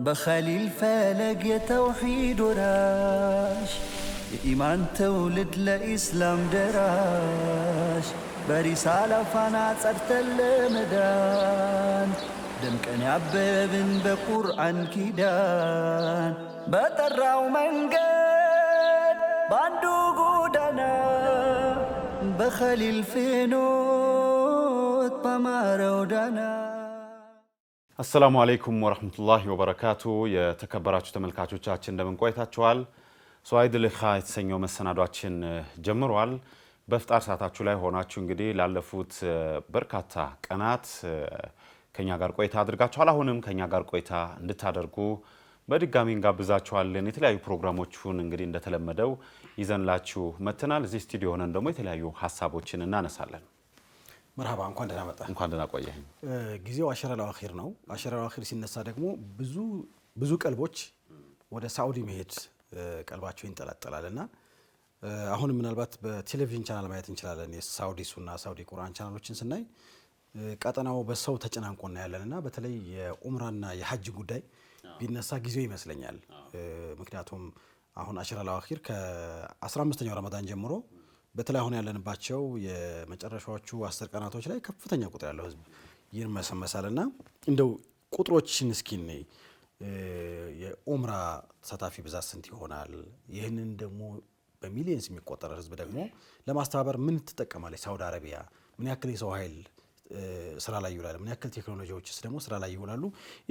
بخليل فالق يتوحيد وراش إيمان تولد لإسلام دراش برسالة فانا صرت المدان دم كان يعببن بقرآن كيدان بطرعو منقد باندو قودنا بخليل فينوت بمارو دانا السلام عليكم ورحمة الله وبركاته يا تكبراتو تملكاتوቻችን እንደምን ቆይታችኋል ሷይድ ለኻ የተሰኘው መሰናዷችን ጀምሯል በፍጣር ሰዓታችሁ ላይ ሆናችሁ እንግዲህ ላለፉት በርካታ ቀናት ከኛ ጋር ቆይታ አድርጋችኋል አሁንም ከኛ ጋር ቆይታ እንድታደርጉ በድጋሚ እንጋብዛችኋለን የተለያዩ ፕሮግራሞችን እንግዲህ እንደተለመደው ይዘንላችሁ መተናል እዚህ ስቱዲዮ ሆነን ደግሞ የተለያዩ ሐሳቦችን እናነሳለን مرحبا እንኳን ደህና መጣ እንኳን ደህና ቆየህ ጊዜው አሽራ ለአኺር ነው አሽራ ለአኺር ሲነሳ ደግሞ ብዙ ቀልቦች ወደ ሳውዲ መሄድ ቀልባቸው ይንጠላጠላልና አሁን ምናልባት በቴሌቪዥን ቻናል ማየት እንችላለን የሳውዲ ሱና ሳውዲ ቁርአን ቻናሎችን ስናይ ቀጠናው በሰው ተጨናንቆና ያለንና በተለይ የኡምራና የሐጅ ጉዳይ ቢነሳ ጊዜው ይመስለኛል ምክንያቱም አሁን አሽራ ለአኺር ከ15ኛው ረመዳን ጀምሮ በተለይ አሁን ያለንባቸው የመጨረሻዎቹ 10 ቀናቶች ላይ ከፍተኛ ቁጥር ያለው ህዝብ ይርመሰመሳልና እንደው ቁጥሮችን እስኪን የኡምራ ተሳታፊ ብዛት ስንት ይሆናል ይሄንን ደግሞ በሚሊየንስ የሚቆጠር ህዝብ ደግሞ ለማስተባበር ምን ተጠቀማለች ሳውዲ አረቢያ ምን ያክል የሰው ኃይል ስራ ላይ ይውላል ምን ያክል ቴክኖሎጂዎችስ ደግሞ ስራ ላይ ይውላሉ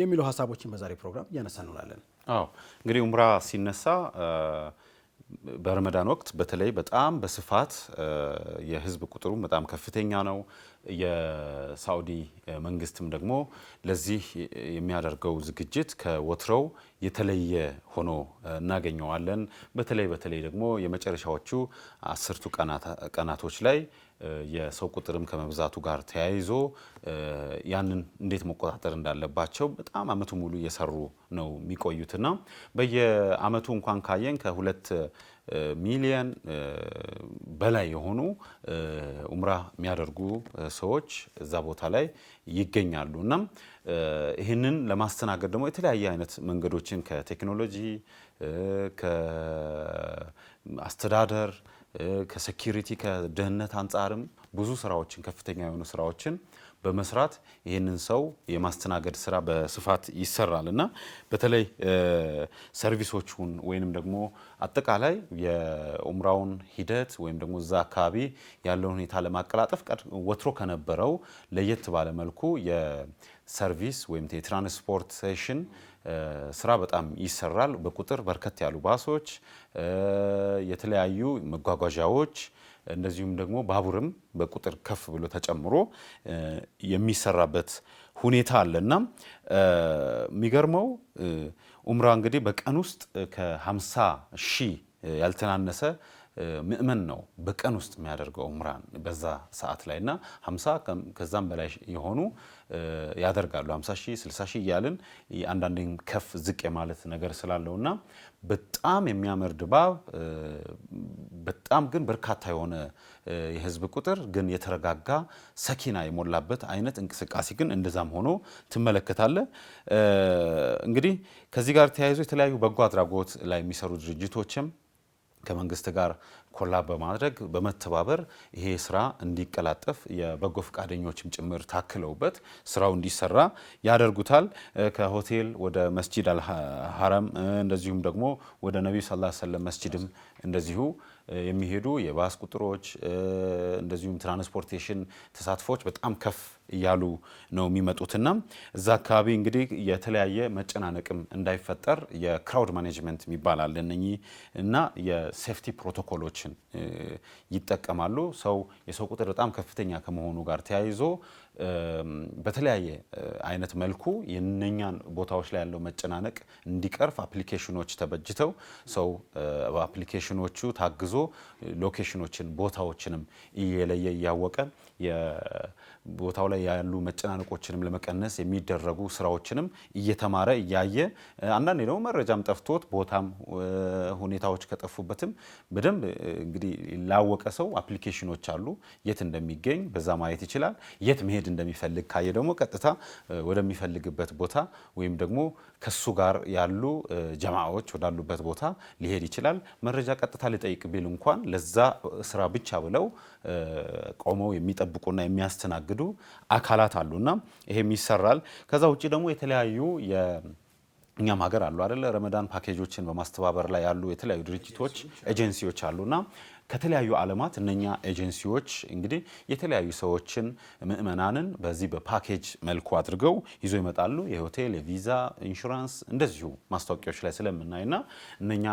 የሚሉ ሐሳቦችን በዛሬ ፕሮግራም እያነሳን እንላለን አዎ እንግዲህ ኡምራ ሲነሳ በረመዳን ወቅት በተለይ በጣም በስፋት የህዝብ ቁጥሩ በጣም ከፍተኛ ነው የሳውዲ መንግስትም ደግሞ ለዚህ የሚያደርገው ዝግጅት ከወትሮው የተለየ ሆኖ እናገኘዋለን በተለይ ደግሞ የመጨረሻዎቹ 10ቱ ቀናቶች ላይ የሰው ቁጥርም ከመብዛቱ ጋር ተያይዞ ያንን እንዴት መቆጣጠር እንዳለባቸው በጣም አመቱ ሙሉ እየሰሩ ነው የሚቆዩትና በየአመቱ እንኳን ካየን ከ2 ሚሊዮን በላይ የሆኑ ኡምራ የሚያደርጉ ሰዎች እዛ ቦታ ላይ ይገኛሉና ይሄንን ለማስተናገድ ደግሞ የተለያየ አይነት መንገዶችን ከቴክኖሎጂ ከአስተዳደር ከሴኩሪቲ ከደህንነት አንፃርም ብዙ ስራዎችን ከፍተኛ የሆኑ ስራዎችን በመስራት ይሄንን ሰው የማስተናገድ ስራ በስፋት ይሰራልና በተለይ ሰርቪሶቹን ወይንም ደግሞ አጠቃላይ የኡምራውን ሂደት ወይም ደግሞ እዛ አካባቢ ያለው ሁኔታ ለማቀላጠፍ ወትሮ ከነበረው ለየት ባለ መልኩ የሰርቪስ ወይም የትራንስፖርቴሽን ስራ በጣም ይሰራል በቁጥር በርከት ያሉ ባሶች የተለያዩ መጓጓዣዎች እንደዚሁም ደግሞ ባቡርም በቁጥር ከፍ ብሎ ተጨምሮ የሚሰራበት ሁኔታ አለና የሚገርመው ኡምራ እንግዲህ በቀን ውስጥ ከ50,000 ያልተናነሰ ምእመን ነው በቀን ውስጥ የሚያደርገው ኡምራን በዛ ሰዓት ላይና 50 ከዛም በላይ የሆኑ ያደርጋሉ 50,000 60,000 ያልን አንዳንዴም ከፍ ዝቅ የማለት ነገር ስላለውና በጣም የሚያምር ድባብ በጣም ግን በርካታ የሆነ የህዝብ ቁጥር ግን የተረጋጋ ሰኪና የሞላበት አይነት እንቅስቃሴ ግን እንደዛም ሆኖ ተመለከታለ እንግዲህ ከዚህ ጋር ተያይዞ የተለያዩ በጎ አድራጎት ላይ የሚሰሩ ድርጅቶችም ከመንግስት ጋር ኮላብ በማድረግ በመተባበር ይሄ ስራ እንዲቀላጠፍ የበጎ ፍቃደኞችም ጭምር ታክለውበት ስራው እንዲሰራ ያደርጉታል ከሆቴል ወደ መስጂድ አልሐረም እንደዚሁም ደግሞ ወደ ነብዩ ሰለላሁ ዐለይሂ ወሰለም መስጂድም እንደዚሁ የሚሄዱ የባስ ቁጥሮች እንደዚሁም ትራንስፖርቴሽን ተሳትፎች በጣም ከፍ ያሉ ነው የሚመጡትና እዛ አካባቢ እንግዲህ የተለያየ መጨናነቅም እንዳይፈጠር የክራውድ ማኔጅመንት የሚባላል እና የሴፍቲ ፕሮቶኮሎችን ይጠቀማሉ ሰው የሰው ቁጥር በጣም ከፍተኛ ከመሆኑ ጋር ተያይዞ በተለያየ አይነት መልኩ የነኛን ቦታዎች ላይ ያለው መጨናነቅ እንዲቀርፍ አፕሊኬሽኖች ተበጅተው ሰው በአፕሊኬሽኖቹ ታግዞ ሎኬሽኖችን ቦታዎችንም እየለየ ያወቀ የቦታው ላይ ያሉ መጨናነቆችንም ለመቀነስ የሚደረጉ ስራዎችንም እየተማረ ያየ አንዳንዴ ነው መረጃም ጠፍቶት ቦታም ሁኔታዎች ከጠፉበትም በደንብ እንግዲህ ላወቀ ሰው አፕሊኬሽኖች አሉ የት እንደሚገኝ በዛ ማየት ይችላል የት መሄድ እንደሚፈልግ ካየ ደግሞ ቀጥታ ወደሚፈልግበት ቦታ ወይም ደግሞ ከሱ ጋር ያሉ ጀማዓዎች ወዳሉበት ቦታ ሊሄድ ይችላል። መረጃ ቀጥታ ሊጠይቅ ቢል እንኳን ለዛ ስራ ብቻ ብለው ቆመው የሚጠብቁና የሚያስተናግዱ አካላት አሉና ይሄም ይሰራል። ከዛ ውጪ ደግሞ የተለያዩ እኛም ሀገር አሉ አይደል ረመዳን ፓኬጆችን በማስተባበር ላይ ያሉ የተለያዩ ድርጅቶች ኤጀንሲዎች አሉና ከተለያዩ ዓለማት እነኛ ኤጀንሲዎች እንግዲህ የተለያዩ ሰዎችን ምእመናንን በዚህ በፓኬጅ መልኩ አድርገው ይዞ ይመጣሉ። የሆቴል፣ የቪዛ፣ ኢንሹራንስ እንደዚሁ ማስታወቂያዎች ላይ ስለምናይና እነኛ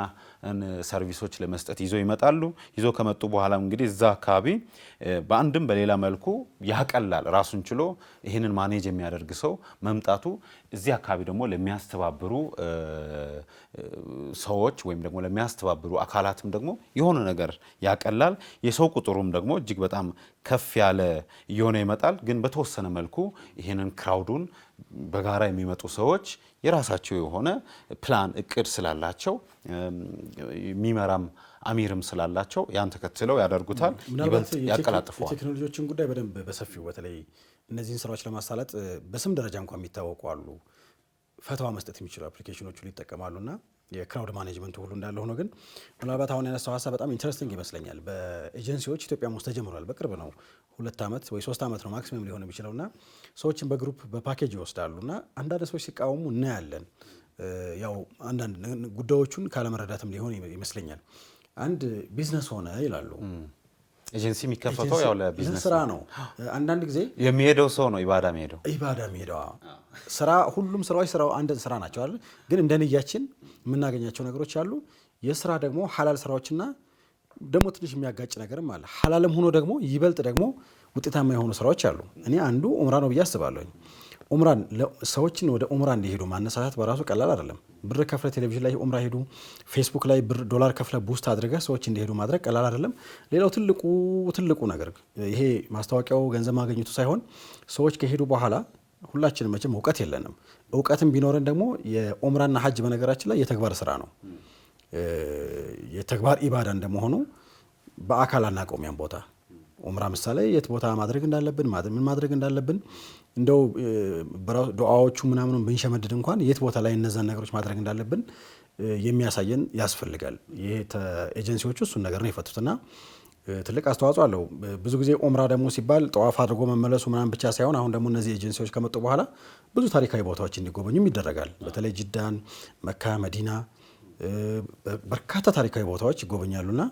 ሰርቪሶች ለመስጠት ይዞ ይመጣሉ። ይዞ ከመጡ በኋላ እንግዲህ እዛ አካባቢ በአንድም በሌላ መልኩ ያቀላል። ራሱን ችሎ ይህንን ማኔጅ የሚያደርግ ሰው መምጣቱ እዚህ አካባቢ ደግሞ ለሚያስተባብሩ ሰዎች ወይም ደግሞ ለሚያስተባብሩ አካላትም ደግሞ የሆነ ነገር ያቀላል። የሰው ቁጥሩም ደግሞ እጅግ በጣም ከፍ ያለ እየሆነ ይመጣል። ግን በተወሰነ መልኩ ይህንን ክራውዱን በጋራ የሚመጡ ሰዎች የራሳቸው የሆነ ፕላን እቅድ ስላላቸው የሚመራም አሚርም ስላላቸው ያን ተከትለው ያደርጉታል፣ ይበልጥ ያቀላጥፈዋል። የቴክኖሎጂዎችን ጉዳይ በደንብ በሰፊው በተለይ እነዚህን ስራዎች ለማሳለጥ በስም ደረጃ እንኳን የሚታወቁ አሉ። ፈተዋ መስጠት የሚችሉ አፕሊኬሽኖቹ ይጠቀማሉና የክራውድ ማኔጅመንቱ ሁሉ እንዳለ ሆኖ ግን ምናልባት አሁን ያነሳው ሀሳብ በጣም ኢንትረስቲንግ ይመስለኛል። በኤጀንሲዎች ኢትዮጵያ ውስጥ ተጀምሯል። በቅርብ ነው 2 ዓመት ወይ 3 ዓመት ነው ማክሲመም ሊሆን የሚችለውና ሰዎችን በግሩፕ በፓኬጅ ይወስዳሉና አንዳንድ ሰዎች ሲቃወሙ እናያለን። ያው አንዳንድ ጉዳዮቹን ካለመረዳትም ሊሆን ይመስለኛል። አንድ ቢዝነስ ሆነ ይላሉ። ኤጀንሲ የሚከፈተው ያው ለቢዝነስ ስራ ነው። አንዳንድ ጊዜ የሚሄደው ሰው ነው ኢባዳ የሚሄደው ስራ ሁሉም ስራዎች ስራው አንድ ስራ ናቸው አይደል? ግን እንደ ንያችን የምናገኛቸው ነገሮች አሉ። የስራ ደግሞ ሐላል ስራዎችና ደግሞ ትንሽ የሚያጋጭ ነገርም አለ። ሐላልም ሆኖ ደግሞ ይበልጥ ደግሞ ውጤታማ የሆኑ ስራዎች አሉ። እኔ አንዱ ኡምራ ነው ብዬ አስባለሁ። ኡምራን ሰዎችን ወደ ኡምራ እንዲሄዱ ማነሳሳት በራሱ ቀላል አይደለም። ብር ከፍለ ቴሌቪዥን ላይ ኡምራ ሄዱ፣ ፌስቡክ ላይ ብር ዶላር ከፍለ ቡስት አድርገህ ሰዎች እንዲሄዱ ማድረግ ቀላል አይደለም። ሌላው ትልቁ ነገር ይሄ ማስታወቂያው ገንዘብ ማግኘቱ ሳይሆን ሰዎች ከሄዱ በኋላ ሁላችንም መቼም እውቀት የለንም። እውቀትም ቢኖረን ደግሞ የኡምራና ሐጅ በነገራችን ላይ የተግባር ስራ ነው። የተግባር ኢባዳ እንደመሆኑ በአካል አናውቀውም ያን ቦታ ኡምራ ምሳሌ የት ቦታ ማድረግ እንዳለብን ምን ማድረግ እንዳለብን እንደው ዱዓዎቹ ምናምኑን ብንሸመድድ እንኳን የት ቦታ ላይ እነዛን ነገሮች ማድረግ እንዳለብን የሚያሳየን ያስፈልጋል። ይሄ ኤጀንሲዎቹ እሱን ነገር ነው የፈቱትና ትልቅ አስተዋጽኦ አለው። ብዙ ጊዜ ኡምራ ደግሞ ሲባል ጠዋፍ አድርጎ መመለሱ ምናምን ብቻ ሳይሆን አሁን ደግሞ እነዚህ ኤጀንሲዎች ከመጡ በኋላ ብዙ ታሪካዊ ቦታዎች እንዲጎበኙም ይደረጋል። በተለይ ጅዳን፣ መካ፣ መዲና በርካታ ታሪካዊ ቦታዎች ይጎበኛሉና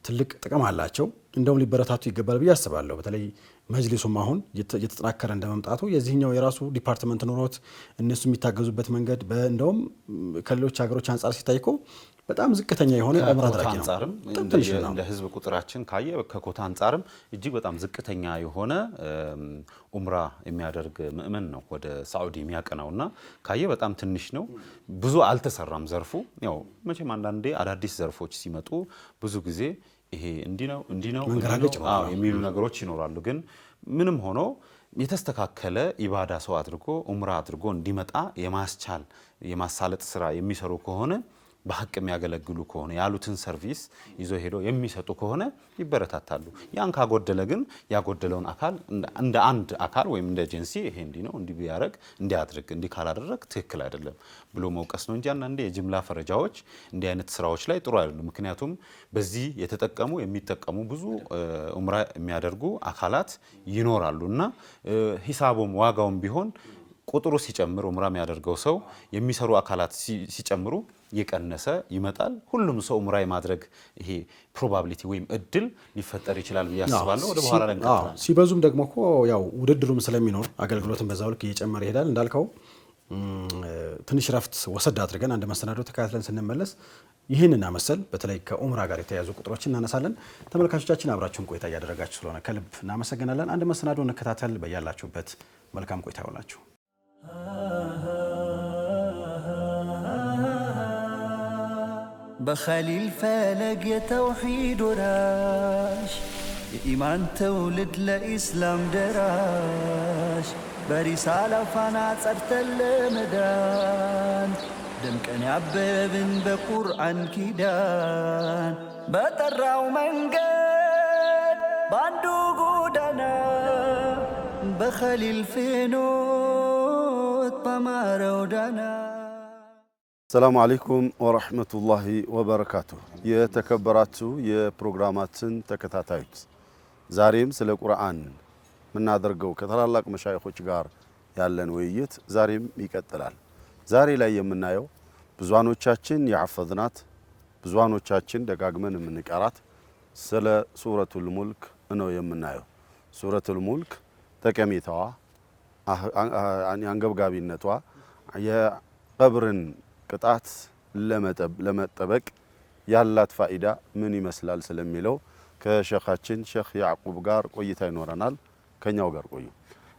ትልቅ ጥቅም አላቸው። እንደውም ሊበረታቱ ይገባል ብዬ አስባለሁ። በተለይ መጅሊሱም አሁን እየተጠናከረ እንደመምጣቱ የዚህኛው የራሱ ዲፓርትመንት ኖሮት እነሱ የሚታገዙበት መንገድ እንደውም ከሌሎች ሀገሮች አንጻር ሲታይ እኮ በጣም ዝቅተኛ የሆነ ኡምራ አድራጊ ነው። አንጻርም እንደ ህዝብ ቁጥራችን ካየ ከኮታ አንጻርም እጅግ በጣም ዝቅተኛ የሆነ ኡምራ የሚያደርግ ምእመን ነው ወደ ሳዑዲ የሚያቀናውና ካየ በጣም ትንሽ ነው። ብዙ አልተሰራም ዘርፉ። ያው መቼም አንዳንዴ አዳዲስ ዘርፎች ሲመጡ ብዙ ጊዜ ይሄ እንዲህ ነው የሚሉ ነገሮች ይኖራሉ። ግን ምንም ሆኖ የተስተካከለ ኢባዳ ሰው አድርጎ ኡምራ አድርጎ እንዲመጣ የማስቻል የማሳለጥ ስራ የሚሰሩ ከሆነ በሐቅ የሚያገለግሉ ከሆነ ያሉትን ሰርቪስ ይዞ ሄዶ የሚሰጡ ከሆነ ይበረታታሉ። ያን ካጎደለ ግን ያጎደለውን አካል እንደ አንድ አካል ወይም እንደ ኤጀንሲ ይሄ እንዲህ ነው እንዲህ ቢያደርግ እንዲያድርግ እንዲህ ካላደረግ ትክክል አይደለም ብሎ መውቀስ ነው እንጂ አንዳንዴ የጅምላ ፈረጃዎች እንዲህ አይነት ስራዎች ላይ ጥሩ አይደሉም። ምክንያቱም በዚህ የሚጠቀሙ ብዙ ኡምራ የሚያደርጉ አካላት ይኖራሉና ሂሳቡም ዋጋውም ቢሆን ቁጥሩ ሲጨምር ኡምራ የሚያደርገው ሰው የሚሰሩ አካላት ሲጨምሩ የቀነሰ ይመጣል። ሁሉም ሰው ኡምራ የማድረግ ይሄ ፕሮባቢሊቲ ወይም እድል ሊፈጠር ይችላል ብዬ አስባለሁ። ወደ በኋላ ላይ ሲበዙም ደግሞ እኮ ያው ውድድሩም ስለሚኖር አገልግሎትን በዛው ልክ እየጨመረ ይሄዳል። እንዳልከው ትንሽ ረፍት ወሰድ አድርገን አንድ መሰናዶ ተከታትለን ስንመለስ ይህንና መሰል በተለይ ከኡምራ ጋር የተያዙ ቁጥሮችን እናነሳለን። ተመልካቾቻችን አብራችሁን ቆይታ እያደረጋችሁ ስለሆነ ከልብ እናመሰግናለን። አንድ መሰናዶ እንከታተል። በያላችሁበት መልካም ቆይታ ይሁንላችሁ። بخليل فلق يا توحيد وراش የኢማን ትውልድ ለኢስላም ደራሽ በሪሳላ ፋና ጸድተን ለመዳን ደምቀን ያበብን በቁርአን ኪዳን በጠራው መንገድ ባንዱ ጎዳና بخليل فينوت بمارو دانا. السلام عليكم ورحمة الله وبركاته. يتكبراتو የፕሮግራማችን ተከታታዮች ዛሬም ስለ ቁርአን ምናደርገው ከተላላቅ መሻይኾች ጋር ያለን ውይይት ዛሬም ይቀጥላል። ዛሬ ላይ የምናየው ብዙዋኖቻችን ያፈዝናት ብዙዋኖቻችን ደጋግመን የምንቀራት ስለ ሱረቱል ሙልክ ነው የምናየው። ሱረቱል ሙልክ ጠቀሜታዋ አንገብጋቢነቷ የቀብርን ቅጣት ለመጠበቅ ያላት ፋኢዳ ምን ይመስላል ስለሚለው ከሸኻችን ሼኽ ያዕቁብ ጋር ቆይታ ይኖረናል። ከኛው ጋር ቆዩ።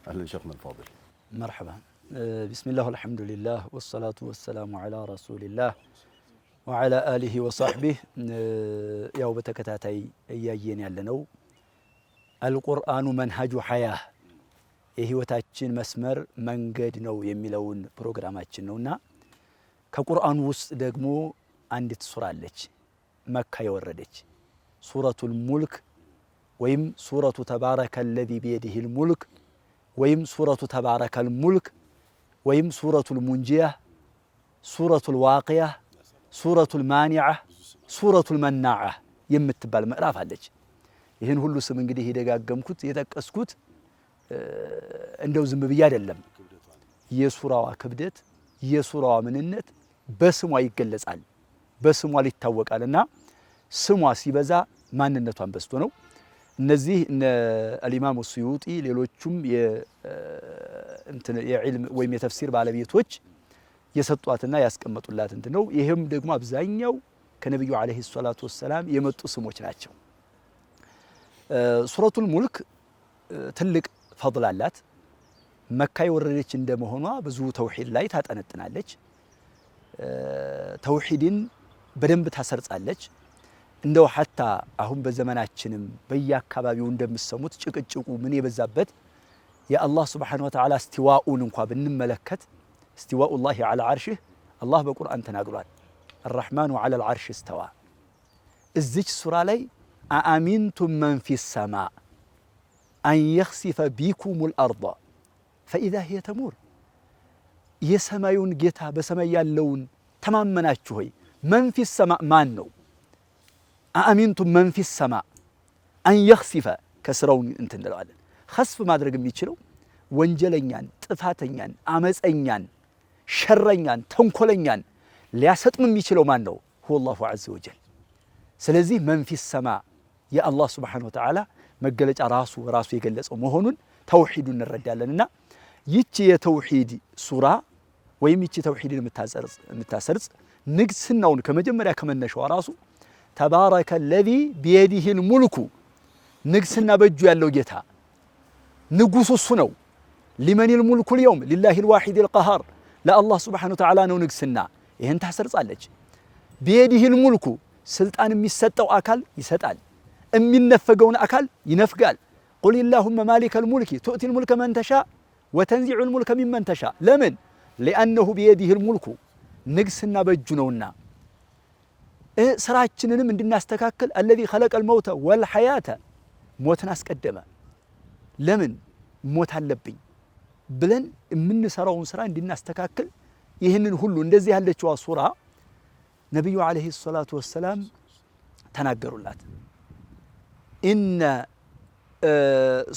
አህለን ሼኽ መልፋضል مرحبا. بسم الله والحمد لله والصلاة والسلام على رسول الله وعلى آله وصحبه. ያው በተከታታይ እያየን ያለነው القرآن منهج حياة የህይወታችን መስመር መንገድ ነው የሚለውን ፕሮግራማችን ነውና ከቁርአን ውስጥ ደግሞ አንዲት ሱራ አለች መካ የወረደች ሱረቱል ሙልክ ወይም ሱረቱ ተባረከ الذي بيده الملك ወይም ሱረቱ ተባረከል ሙልክ ወይም ሱረቱል ሙንጂያ ሱረቱል ዋቂያ ሱረቱል ማኒዓ ሱረቱል መናዓ የምትባል ምዕራፍ አለች። ይህን ሁሉ ስም እንግዲህ የደጋገምኩት የጠቀስኩት እንደው ዝም ብዬ አይደለም። የሱራዋ ክብደት የሱራዋ ምንነት በስሟ ይገለጻል፣ በስሟ ሊታወቃልና ስሟ ሲበዛ ማንነቷን በስቶ ነው። እነዚህ الإمام السيوطي ሌሎቹም የዕልም ወይም የተፍሲር ባለቤቶች የሰጧትና ያስቀመጡላት ነው። ይሄም ደግሞ አብዛኛው ከነብዩ አለይሂ ሰላቱ ወሰለም የመጡ ስሞች ናቸው። ሱረቱል ሙልክ ትልቅ ፈضል አላት። መካ የወረደች እንደመሆኗ ብዙ ተውሂድ ላይ ታጠነጥናለች። ተውሂድን በደንብ ታሰርጻለች። እንደው ሐታ አሁን በዘመናችንም በየአካባቢው እንደምሰሙት ጭቅጭቁ ምን የበዛበት የአላህ Subhanahu Wa Ta'ala استواءን እንኳን ብንመለከት استواء الله على عرشه አላህ በቁርአን ተናግሯል። الرحمن على العرش استوى። እዚች ሱራ ላይ አአሚንቱም መን ፊ السماء أن يخسف بكم الأرض فإذا هي تمور። የሰማዩን ጌታ በሰማይ ያለውን ተማመናችሁ ሆይ መን ፊ السماء ማን ነው? አአሚንቱም መን ፊ السماء أن يخسف ከስራውን እንትን እንለዋለን። خسፍ ማድረግ የሚችለው ወንጀለኛን፣ ጥፋተኛን፣ አመፀኛን፣ ሸረኛን፣ ተንኮለኛን ሊያሰጥም የሚችለው ማን ነው? هو الله عز وجل። ስለዚህ መን ፊ السماء የአላህ Subhanahu Wa Ta'ala መገለጫ ራሱ የገለጸው መሆኑን ተውሂዱን እንረዳለንና ይቺ የተውሂድ ሱራ ወይም ይቺ ተውሂድን የምታሰርጽ ንግስናውን ከመጀመሪያ ከመነሻው ራሱ ተባረከ الذي بيده الملك ንግስና በእጁ ያለው ጌታ ንጉሱ እሱ ነው። لمن الملك اليوم لله الواحد القهار ለአላህ Subhanahu Wa Ta'ala ነው ንግስና። ይሄን ታሰርጻለች። بيده الملك ስልጣን የሚሰጠው አካል ይሰጣል፣ የሚነፈገውን አካል ይነፍጋል። قل اللهم مالك الملك تؤتي الملك من تشاء وتنزع الملك ممن تشاء ለምን لأنه بيده الملك ንግስና በእጁ ነውና። ስራችንንም እንድናስተካክል الذي خلق الموت والحياة ሞትን አስቀደመ። ለምን ሞት አለብኝ ብለን የምንሰራውን ስራ እንድናስተካክል ይህንን ሁሉ እንደዚህ ያለችው ሱራ ነብዩ አለይሂ ሰላቱ ወሰለም ተናገሩላት። ኢነ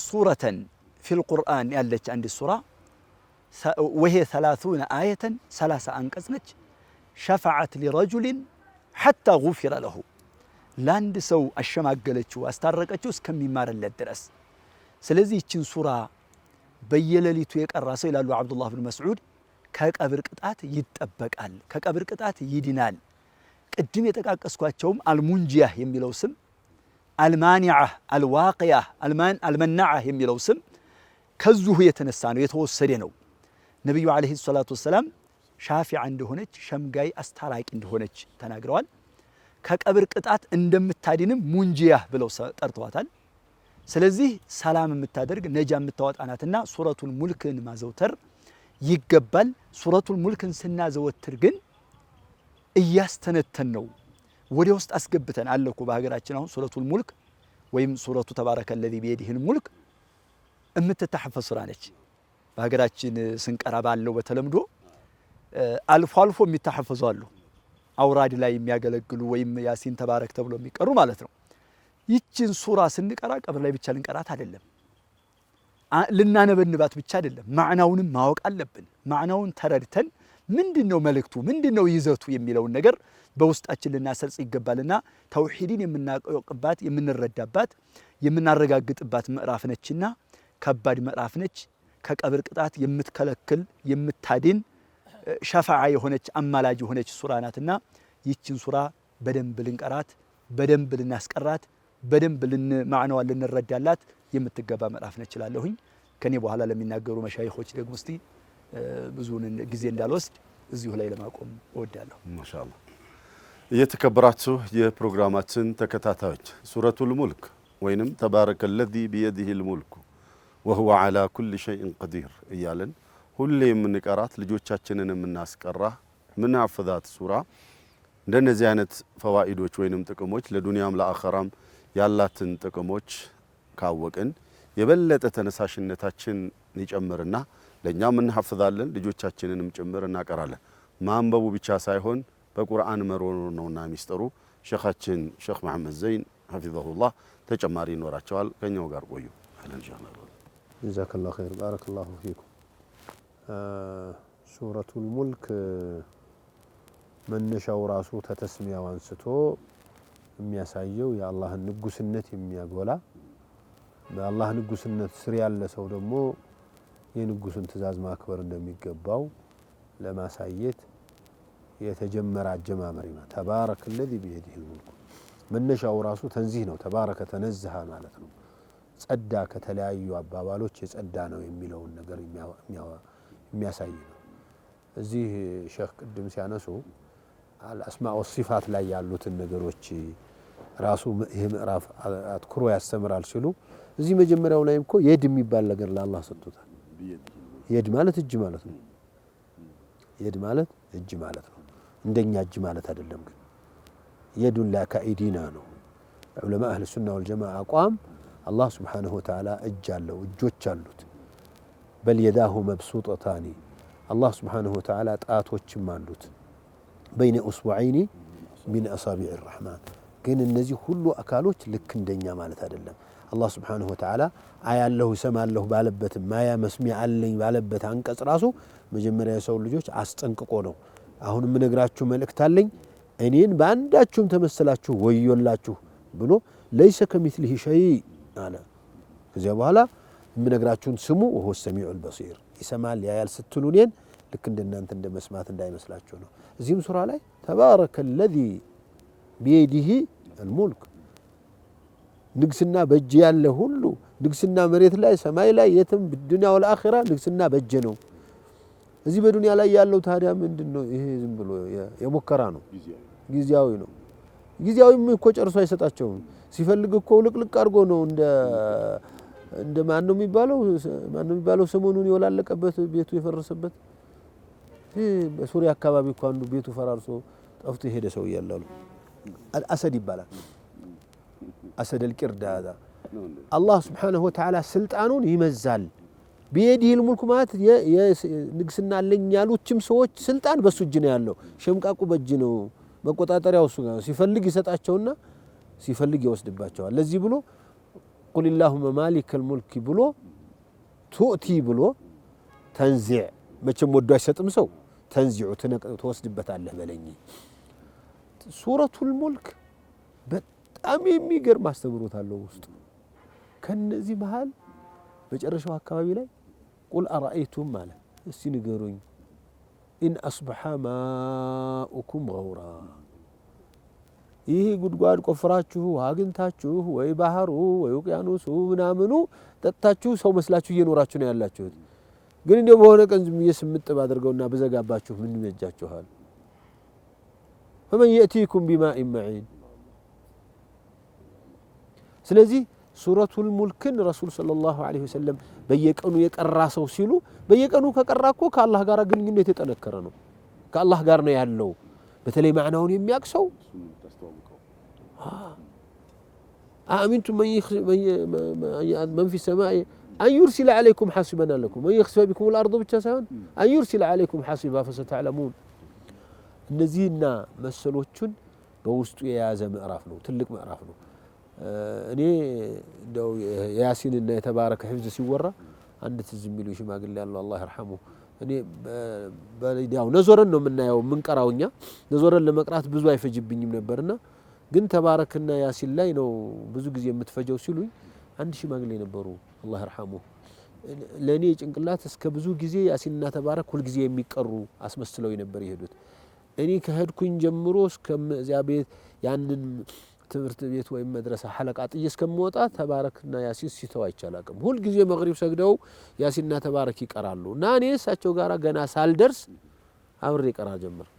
ሱረተን ፊል ቁርአን ያለች አንድ ሱራ ወሄ 30 አየተን 30 አንቀጽ ነች። ሸፈዓት ሊረጁሊን ሐታ ጉፊረ ለሁ ለአንድ ሰው አሸማገለችው አስታረቀችው እስከሚማርለት ድረስ። ስለዚህ ይችን ሱራ በየሌሊቱ የቀራ ሰው ይላሉ አብዱላህ ብን መስዑድ ከቀብር ቅጣት ይጠበቃል፣ ከቀብር ቅጣት ይድናል። ቅድም የጠቃቀስኳቸውም አልሙንጂያህ የሚለው ስም፣ አልማኒዓህ፣ አልዋቂያህ፣ አልመናዓህ የሚለው ስም ከዚሁ የተነሳ ነው የተወሰደ ነው። ነብዩ አለይሂ ሰላቱ ወሰለም ሻፊዓ እንደሆነች ሸምጋይ አስታራቂ እንደሆነች ተናግረዋል። ከቀብር ቅጣት እንደምታድንም ሙንጂያህ ብለው ጠርተዋታል። ስለዚህ ሰላም የምታደርግ ነጃ የምታወጣናትና ሱረቱል ሙልክን ማዘውተር ይገባል። ሱረቱል ሙልክን ስናዘወትር ግን እያስተነተን ነው ወደ ውስጥ አስገብተን አለኩ። በሀገራችን አሁን ሱረቱል ሙልክ ወይም ሱረቱ ተባረከ الذي بيده الملك የምትተሐፈዝ ሱራ ነች። በሀገራችን ስንቀራ ባለው በተለምዶ አልፎ አልፎ የሚተሐፈዙ አሉ። አውራድ ላይ የሚያገለግሉ ወይም ያሲን ተባረክ ተብሎ የሚቀሩ ማለት ነው። ይችን ሱራ ስንቀራ ቀብር ላይ ብቻ ልንቀራት አይደለም፣ ልናነበንባት ብቻ አይደለም፣ ማዕናውንም ማወቅ አለብን። ማዕናውን ተረድተን ምንድነው መልእክቱ ምንድነው ይዘቱ የሚለውን ነገር በውስጣችን ልናሰርጽ ይገባልና ተውሂድን የምናውቅባት የምንረዳባት የምናረጋግጥባት ምዕራፍ ነችና ከባድ ምዕራፍ ነች። ከቀብር ቅጣት የምትከለክል የምታድን ሸፋዓ የሆነች አማላጅ የሆነች ሱራ ናትና ይችን ሱራ በደንብ ልንቀራት በደንብ ልናስቀራት በደንብ ማዕናዋን ልንረዳላት የምትገባ ምዕራፍ ነች እላለሁኝ። ከኔ በኋላ ለሚናገሩ መሻይኾች ደግሞ እስቲ ብዙውን ጊዜ እንዳልወስድ እዚሁ ላይ ለማቆም እወዳለሁ። ማሻአላህ። የተከበራችሁ የፕሮግራማችን ተከታታዮች ሱረቱል ሙልክ ወይንም ተባረከ ለዚ ቢየዲሂል ሙልኩ ወሁወ ዐላ ኩሊ ሸይኢን ቀዲር እያለን ሁሌ የምንቀራት ልጆቻችንን የምናስቀራ ምናፍዛት ሱራ እንደነዚህ አይነት ፈዋኢዶች ወይንም ጥቅሞች ለዱንያም ለአኸራም ያላትን ጥቅሞች ካወቅን የበለጠ ተነሳሽነታችን ይጨምርና ለኛም እንሐፍዛለን ልጆቻችንንም ጭምር እናቀራለን። ማንበቡ ብቻ ሳይሆን በቁርአን መሮር ነውና ሚስጥሩ። ሼኻችን ሼኽ መሐመድ ዘይን ሐፊዘሁላህ ተጨማሪ ይኖራቸዋል። ከኛው ጋር ቆዩ። አህለን ጀዛከላሁ ጀዛከላሁ ኸይር ባረከላሁ ፊኩም። ሱረቱል ሙልክ መነሻው ራሱ ተተስሚያው አንስቶ የሚያሳየው የአላህን ንጉስነት የሚያጎላ በአላህ ንጉስነት ስር ያለ ሰው ደግሞ የንጉሱን ትእዛዝ ማክበር እንደሚገባው ለማሳየት የተጀመረ አጀማመር ነው። ተባረከ الذي بيده الملك መነሻው ራሱ ተንዚህ ነው። ተባረከ ተነዘሃ ማለት ነው። ጸዳ ከተለያዩ አባባሎች የጸዳ ነው የሚለውን ነገር የሚያሳይ ነው። እዚህ ሼኽ ቅድም ሲያነሱ አልአስማእ ወሲፋት ላይ ያሉትን ነገሮች ራሱ ይሄ ምዕራፍ አትኩሮ ያስተምራል ሲሉ እዚህ መጀመሪያው ላይም እኮ የድ የሚባል ነገር ለአላህ ሰጥቶታል። የድ ማለት እጅ ማለት ነው። የድ ማለት እጅ ማለት ነው። እንደኛ እጅ ማለት አይደለም። ግን የዱን ላከኢዲና ነው። ዑለማ አህለ ሱና ወልጀማዓ አቋም አላህ ሱብሓነሁ ወተዓላ እጅ አለው እጆች አሉት። በል የዳሁ መብሱጠታኒ አላህ ሱብሓነሁ ወተዓላ ጣቶችም አሉት። በይነ ኡስቡዐይኒ ሚን አሳቢዕ ረሕማን ግን እነዚህ ሁሉ አካሎች ልክ እንደኛ ማለት አይደለም። አላህ ሱብሓነሁ ወተዓላ አያለሁ ሰማለሁ ባለበት ማያ መስሚዕ አለኝ ባለበት አንቀጽ ራሱ መጀመሪያ የሰው ልጆች አስጠንቅቆ ነው አሁን የምነግራችሁ መልእክት አለኝ እኔን በአንዳችሁም ተመሰላችሁ ወዮላችሁ ብሎ ለይሰ ከሚስሊሂ ሸይ አለ። ከዚያ በኋላ የምነግራችሁን ስሙ ወሆ ሰሚዑል በሲር ይሰማል ያያል ስትሉ እኔን ልክ እንደናንተ እንደመስማት እንዳይመስላችሁ ነው። እዚህም ሱራ ላይ ተባረከ الذي بيده الملك ንግስና በእጅ ያለ ሁሉ ንግስና መሬት ላይ ሰማይ ላይ የትም በዱንያ ወለአኺራ ንግስና በእጅ ነው። እዚህ በዱንያ ላይ ያለው ታዲያ ምንድነው? ይሄ ዝም ብሎ የሙከራ ነው፣ ጊዜያዊ ነው። ጊዜያዊም እኮ ጨርሶ አይሰጣቸውም። ሲፈልግ እኮ ልቅልቅ አድርጎ ነው እንደ ማን ነው የሚባለው ሰሞኑን የወላለቀበት ቤቱ የፈረሰበት በሱሪያ አካባቢ እኮ አንዱ ቤቱ ፈራርሶ ጠፍቶ የሄደ ሰው ያላሉ አሰድ ይባላል። አሰድ القرداد አላህ Subhanahu Wa Ta'ala ስልጣኑን ይመዛል። بيده الملك ማለት የንግስና አለኝ ያሉትም ሰዎች ስልጣን በሱ እጅ ነው ያለው። ሸምቃቁ በእጅ ነው፣ መቆጣጠሪያው እሱ ጋር ሲፈልግ ይሰጣቸውና ሲፈልግ ይወስድባቸዋል። ለዚህ ብሎ قل اللهم مالك الملك ብሎ تؤتي ብሎ ተንዚዕ መቼም ወዶ አይሰጥም ሰው ተንዚዑ ተወስድበታለህ በለኝ። ሱረቱል ሙልክ በጣም የሚገርም አስተምሮት አለው ውስጥ። ከነዚህ መሃል በጨረሻው አካባቢ ላይ ቁል አራአይቱም ማለት እስቲ ንገሩኝ ኢን አስበሐ ማኡኩም ገውራ ይህ ጉድጓድ ቆፍራችሁ አግንታችሁ ወይ ባህሩ ወይ ውቅያኖሱ ምናምኑ ጠጥታችሁ ሰው መስላችሁ እየኖራችሁ ነው ያላችሁት። ግን እንደው በሆነ ቀን ዝም እየስምጥ ባደርገውና በዘጋባችሁ ምን ይመጃችኋል? فمن يأتيكم بماء معين ስለዚህ ሱረቱል ሙልክን ረሱል ሰለላሁ ዐለይሂ ወሰለም በየቀኑ የቀራ ሰው ሲሉ በየቀኑ ከቀራኮ ከአላህ ጋር ግንኙነት የተጠነከረ ነው። ከአላህ ጋር ነው ያለው። በተለይ ማዕናውን የሚያቅሰው አሚንቱ መን ፊ ሰማይ أن يرسل عليكم حاصبا لكم وأن يخسف بكم الأرض بالتساهل أن يرسل عليكم حاصبا فستعلمون نزينا مسلوچن በውስጡ የያዘ ምዕራፍ ነው ትልቅ ምዕራፍ ነው እኔ እንደው ያሲንና የተባረከ ህፍዝ ሲወራ አንድ ትዝ የሚሉ ሽማግሌ ያለው አላህ ይርሐሙ እኔ በሊዳው ነዞረን ነው የምናየው ምንቀራውኛ ነዞረን ለመቅራት ብዙ አይፈጅብኝም ነበርና ግን ተባረከና ያሲን ላይ ነው ብዙ ጊዜ የምትፈጀው ሲሉኝ አንድ ሽማግሌ ነበሩ አላህ ይርሐሙ ለኔ ጭንቅላት እስከ ብዙ ጊዜ ያሲንና ተባረክ ሁሉ ጊዜ የሚቀሩ አስመስለው ነበር ይሄዱት እኔ ከሄድኩኝ ጀምሮ እስከዚያ ቤት ያንን ትምህርት ቤት ወይም መድረሳ ሐለቃት እስከምወጣ ተባረክና ያሲን ሲተው አይቻላቅም ሁሉ ጊዜ መግሪብ ሰግደው ያሲንና ተባረክ ይቀራሉ እና እኔ እሳቸው ጋራ ገና ሳልደርስ አብሬ ይቀራ ጀመር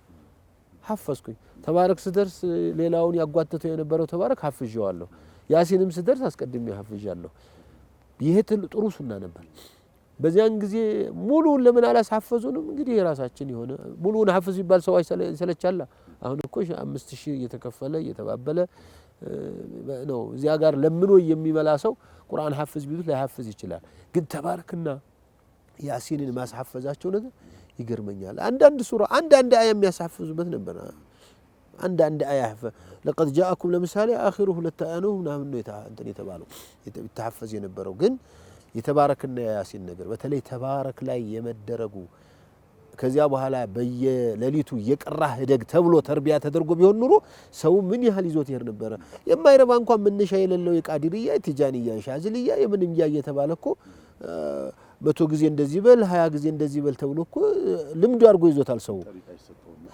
ሐፈዝኩኝ ተባረክ ስደርስ ሌላውን ያጓተተው የነበረው ተባረክ ሐፍዣዋለሁ ያሲንም ስደርስ አስቀድሜ ሐፍዣለሁ ይሄ ጥሩ ሱና ነበር በዚያን ጊዜ ሙሉውን ለምን አላሳፈዙንም እንግዲህ የራሳችን የሆነ ሙሉውን ሐፍዝ ይባል ሰው አይሰለቻላ አሁን እኮ 5000 እየተከፈለ እየተባበለ ነው እዚያ ጋር ለምኖ የሚበላ ሰው ቁርአን ሐፍዝ ቢሉት ላይሐፍዝ ይችላል ግን ተባረክና ያሲንን ማስሐፈዛቸው ነገር ይገርመኛል አንዳንድ ሱራ አንዳንድ አያ የሚያሳፍዙበት ነበር አንዳንድ አያ لقد جاءكم ለምሳሌ አኺሩ ሁለት አያ ነው ምናምን ነው እንትን የተባለው የተሐፈዝ የነበረው ግን የተባረክና ያሲን ነገር በተለይ ተባረክ ላይ የመደረጉ ከዚያ በኋላ በየሌሊቱ የቀራህ ደግ ተብሎ ተርቢያ ተደርጎ ቢሆን ኑሮ ሰው ምን ያህል ይዞት ይሄር ነበር የማይረባ እንኳን ምንሻ የሌለው የቃዲርያ የትጃንያ ሻዝልያ የምንም ያየተባለኮ 100 ጊዜ እንደዚህ በል 20 ጊዜ እንደዚህ በል ተብሎ እኮ ልምዱ አድርጎ ይዞታል ሰው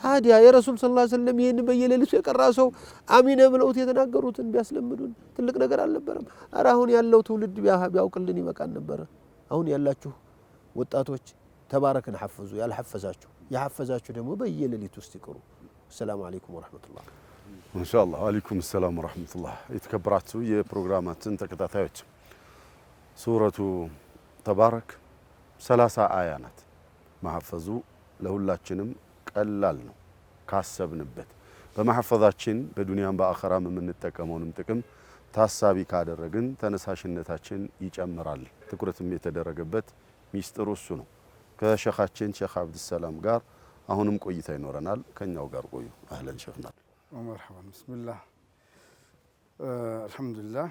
ታዲያ የረሱል ሰለላሁ ዐለይሂ ወሰለም ይሄን በየሌሊቱ የቀራ ሰው አሚነ ብለውት የተናገሩትን ቢያስለምዱን ትልቅ ነገር አልነበረም አራሁን ያለው ትውልድ ቢያውቅልን ይበቃን ነበር አሁን ያላችሁ ወጣቶች ተባረክን ሐፍዙ ያልሐፈዛችሁ ያሐፈዛችሁ ደግሞ በየሌሊቱ ውስጥ ይቀሩ ሰላም አለይኩም ወራህመቱላህ ኢንሻአላህ አለይኩም ሰላም ወራህመቱላህ የተከበራችሁ የፕሮግራማችን ተከታታዮች ሱረቱ ተባረክ 30 አያ ናት ማሐፈዙ ለሁላችንም ቀላል ነው ካሰብንበት በማሐፈዛችን በዱንያም በአኺራም የምንጠቀመውንም ጥቅም ታሳቢ ካደረግን ተነሳሽነታችን ይጨምራል ትኩረትም የተደረገበት ሚስጥሩ እሱ ነው ከሸኻችን ሼኽ አብዱሰላም ጋር አሁንም ቆይታ ይኖረናል ከኛው ጋር ቆዩ አህለን ሼኽና ወመርሐባ ቢስሚላህ አልহামዱሊላህ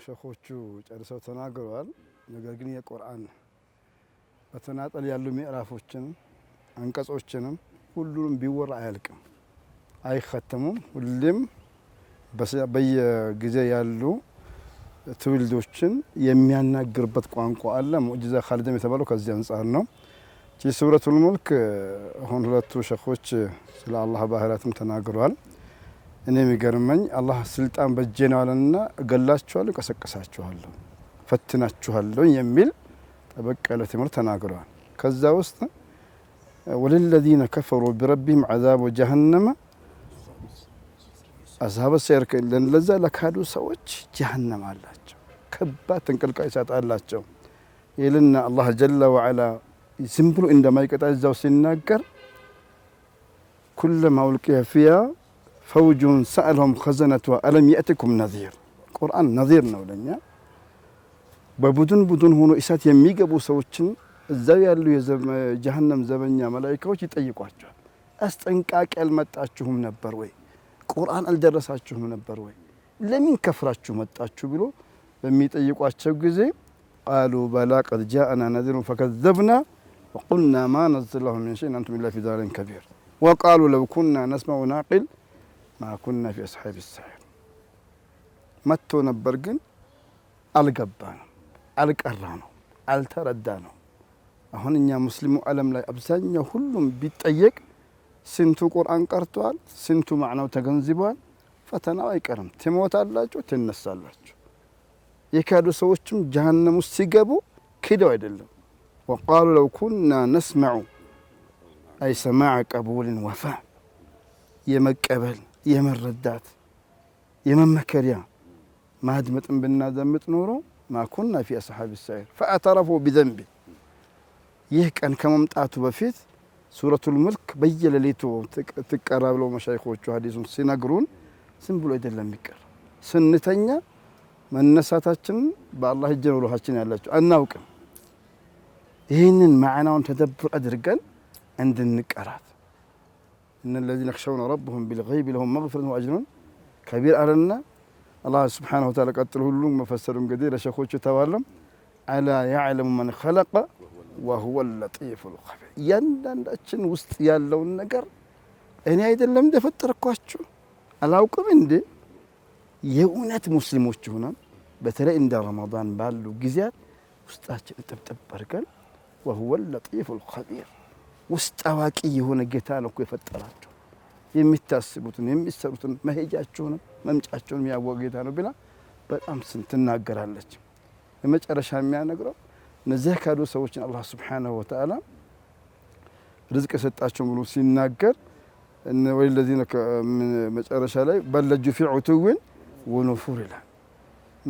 ሼኾቹ ጨርሰው ተናግረዋል ነገር ግን የቁርአን በተናጠል ያሉ ምዕራፎችን አንቀጾችንም ሁሉንም ቢወራ አያልቅም አይختሙም ሁሉም በየጊዜ ያሉ ትውልዶችን የሚያናግርበት ቋንቋ አለ ሙዕጂዛ ኻሊድም የተባለው ከዚህ አንፃር ነው ሱረቱል ሙልክ አሁን ሁለቱ ሸኾች ስለ አላህ ባህሪያትም ተናግረዋል እኔ የሚገርመኝ አላህ ስልጣን በእጄ ነው አለና እገላችኋለሁ ቀሰቀሳችኋለሁ ፈትናችኋለሁ የሚል ጠበቅ ያለ ትምህርት ተናግረዋል ከዛ ውስጥ وللذين كفروا بربهم عذاب جهنم أصحاب السير لذا لكادو سوች جهنم አላቸው ከባድ ተንቀልቃይ እሳት አላቸው ይልና አላህ ጀለ ወዐላ ዝም ብሎ እንደማይቀጣ እዛው ሲናገር كلما ألقي فيها فوج سألهم خزنتها ألم يأتكم نذير ቁርአን ነዚር ነው ለኛ በቡድን ቡድን ሆኖ እሳት የሚገቡ ሰዎችን እዛው ያሉ የጀሃነም ዘበኛ መላእክቶች ይጠይቋቸዋል አስጠንቃቂ አልመጣችሁም ነበር ወይ ቁርአን አልደረሳችሁም ነበር ወይ ለምን ከፍራችሁ መጣችሁ ብሎ በሚጠይቋቸው ጊዜ قالوا بلى قد جاءنا نذير فكذبنا وقلنا ما نزل الله من شيء أنتم إلا في ضلال كبير وقالوا لو كنا نسمع ونعقل ما كنا في أصحاب السعير متو ነበር ግን አልገባንም አልቀራነው አልተረዳነው አሁን እኛ ሙስሊሙ ዓለም ላይ አብዛኛው ሁሉም ቢጠየቅ ስንቱ ቁርአን ቀርቷል ስንቱ ማዕናው ተገንዝቧል ፈተናው አይቀርም ትሞታላችሁ ትነሳላችሁ የካዱ ሰዎችም ጀሃነም ውስጥ ሲገቡ ክደው አይደለም وقالوا لو كنا نسمع أي سماع قبول وفاء يمقبل يمردات يممكريا ما هدمت بنادمت نورو ما كنا في أصحاب السعير فاعترفوا بذنبه يهكن كممጣቱ በፊት ሱረቱል ሙልክ በየሌሊቱ ተቀራብለው መሻይኾቹ ሐዲሱን ሲነግሩን ዝም ብሎ አይደለም የሚቀር ስንተኛ መነሳታችን በአላህ እጅ ነው ሩሃችን ያላችሁ አናውቅም ይህንን ማዕናውን ተደብር አድርገን እንድንቀራት እነ الذين يخشون ربهم بالغيب لهم مغفرة وأجر كبير አለና አላህ ሱብሓነሁ ወተዓላ ቀጥሎ ሁሉም መፈሰሩ እንግዲህ ለሸኾቹ ተባለም አላ يعلم من خلق وهو اللطيف الخبير እያንዳንዳችን ውስጥ ያለውን ነገር እኔ አይደለም እንደፈጠርኳችሁ አላውቅም እንዴ? የእውነት ሙስሊሞች ሆነን በተለይ እንደ ረመዳን ባሉ ጊዜያት ውስጣችን ጥብጥብ አድርገን وهو اللطيف الخبير ውስጥ አዋቂ የሆነ ጌታ ነው እኮ የፈጠራቸው የሚታስቡትን የሚሰሩትን መሄጃቸውን መምጫቸውን የሚያወቅ ጌታ ነው ብላ በጣም ትናገራለች። በመጨረሻ የሚያነግረው እነዚህ ካዱ ሰዎችን አላህ ሱብሓነሁ ወተዓላ ርዝቅ የሰጣቸው ብሎ ሲናገር ወለዚነ መጨረሻ ላይ በለጁ ፊ ዑቱዊን ወኑፉር ይላል።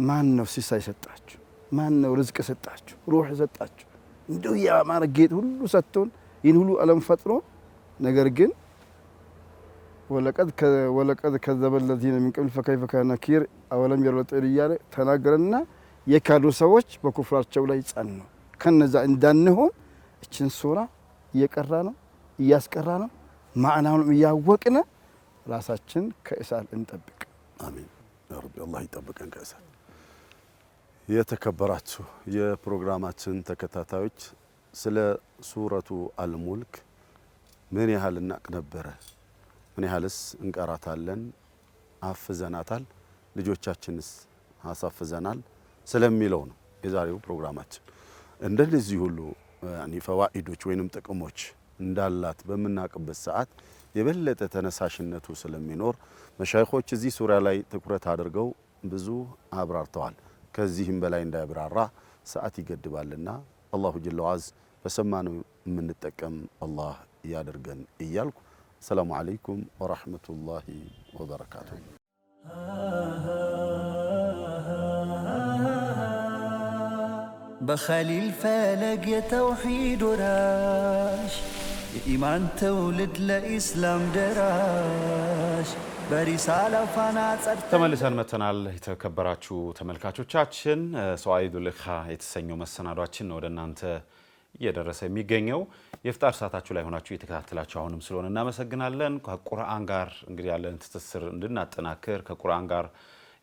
ማን ነው ሲሳይ ሰጣችሁ? ማን ነው ርዝቅ ሰጣችሁ? ሩህ ሰጣችሁ? እንደው ያማረ ጌጥ ሁሉ ሰጥቶን ይህን ሁሉ ዓለም ፈጥሮ ነገር ግን ወለቀድ ከዘበ الذين من قبل فكيف كان نكير أولم يروا الطير እያለ ተናገረና የካዱ ሰዎች በኩፍራቸው ላይ ጸኑ። ከነዛ እንዳንሆን እችን ሱራ እየቀራ ነው እያስቀራ ነው ማዕናውን እያወቅነ ራሳችን ከእሳት እንጠብቅ። አሚን ያ ረቢ አላህ ይጠብቀን ከእሳት። የተከበራችሁ የፕሮግራማችን ተከታታዮች ስለ ሱረቱ አልሙልክ ምን ያህል እናቅ ነበረ? ምን ያህልስ እንቀራታለን? አፍዘናታል? ልጆቻችንስ አሳፍዘናል? ስለሚለው ነው የዛሬው ፕሮግራማችን። እንደዚህ ሁሉ ፈዋኢዶች ወይንም ጥቅሞች እንዳላት በምናቅበት ሰዓት የበለጠ ተነሳሽነቱ ስለሚኖር መሻይኾች እዚህ ሱራ ላይ ትኩረት አድርገው ብዙ አብራርተዋል። ከዚህም በላይ እንዳይብራራ ሰዓት ይገድባልና አላሁ ጀለ ወዐዝ በሰማነው የምንጠቀም አላህ ያደርገን እያልኩ ሰላሙ አለይኩም ወራህመቱላሂ ወበረካቱሁ። بخليل فلق يا توحيد وراش የኢማን ትውልድ ለኢስላም ደራሽ በሪሳላ ፋና ጸድተን ተመልሰን መተናል። የተከበራችሁ ተመልካቾቻችን ሰዋኢዱል ኢኽፋ የተሰኘው መሰናዷችን ነው ወደ እናንተ እየደረሰ የሚገኘው። የፍጣር ሰዓታችሁ ላይ ሆናችሁ እየተከታተላችሁ አሁንም ስለሆነ እናመሰግናለን። ከቁርአን ጋር እንግዲህ ያለን ትስስር እንድናጠናክር ከቁርአን ጋር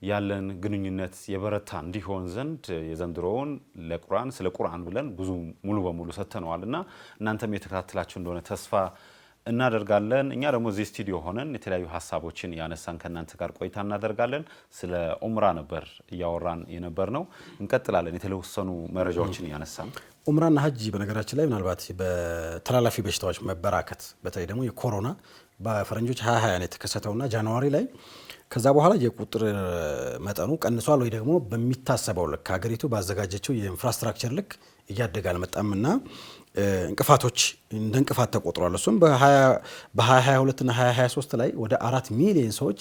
ያለን ግንኙነት የበረታ እንዲሆን ዘንድ የዘንድሮውን ለቁርአን ስለ ቁርአን ብለን ብዙ ሙሉ በሙሉ ሰተነዋልና እናንተም የተከታተላችሁ እንደሆነ ተስፋ እናደርጋለን። እኛ ደግሞ እዚህ ስቱዲዮ ሆነን የተለያዩ ሐሳቦችን ያነሳን ከናንተ ጋር ቆይታ እናደርጋለን። ስለ ኡምራ ነበር እያወራን የነበር ነው። እንቀጥላለን። የተለወሰኑ መረጃዎችን ያነሳን ኡምራና ሀጅ በነገራችን ላይ ምናልባት በተላላፊ በሽታዎች መበራከት በተለይ ደግሞ የኮሮና በፈረንጆች 2020 ነው የተከሰተውና ጃንዋሪ ላይ ከዛ በኋላ የቁጥር መጠኑ ቀንሷል ወይ ደግሞ በሚታሰበው ልክ ሀገሪቱ ባዘጋጀችው የኢንፍራስትራክቸር ልክ እያደገ አልመጣምና እንቅፋቶች እንደ እንቅፋት ተቆጥሯል። እሱም በ2022 እና 2023 ላይ ወደ 4 ሚሊዮን ሰዎች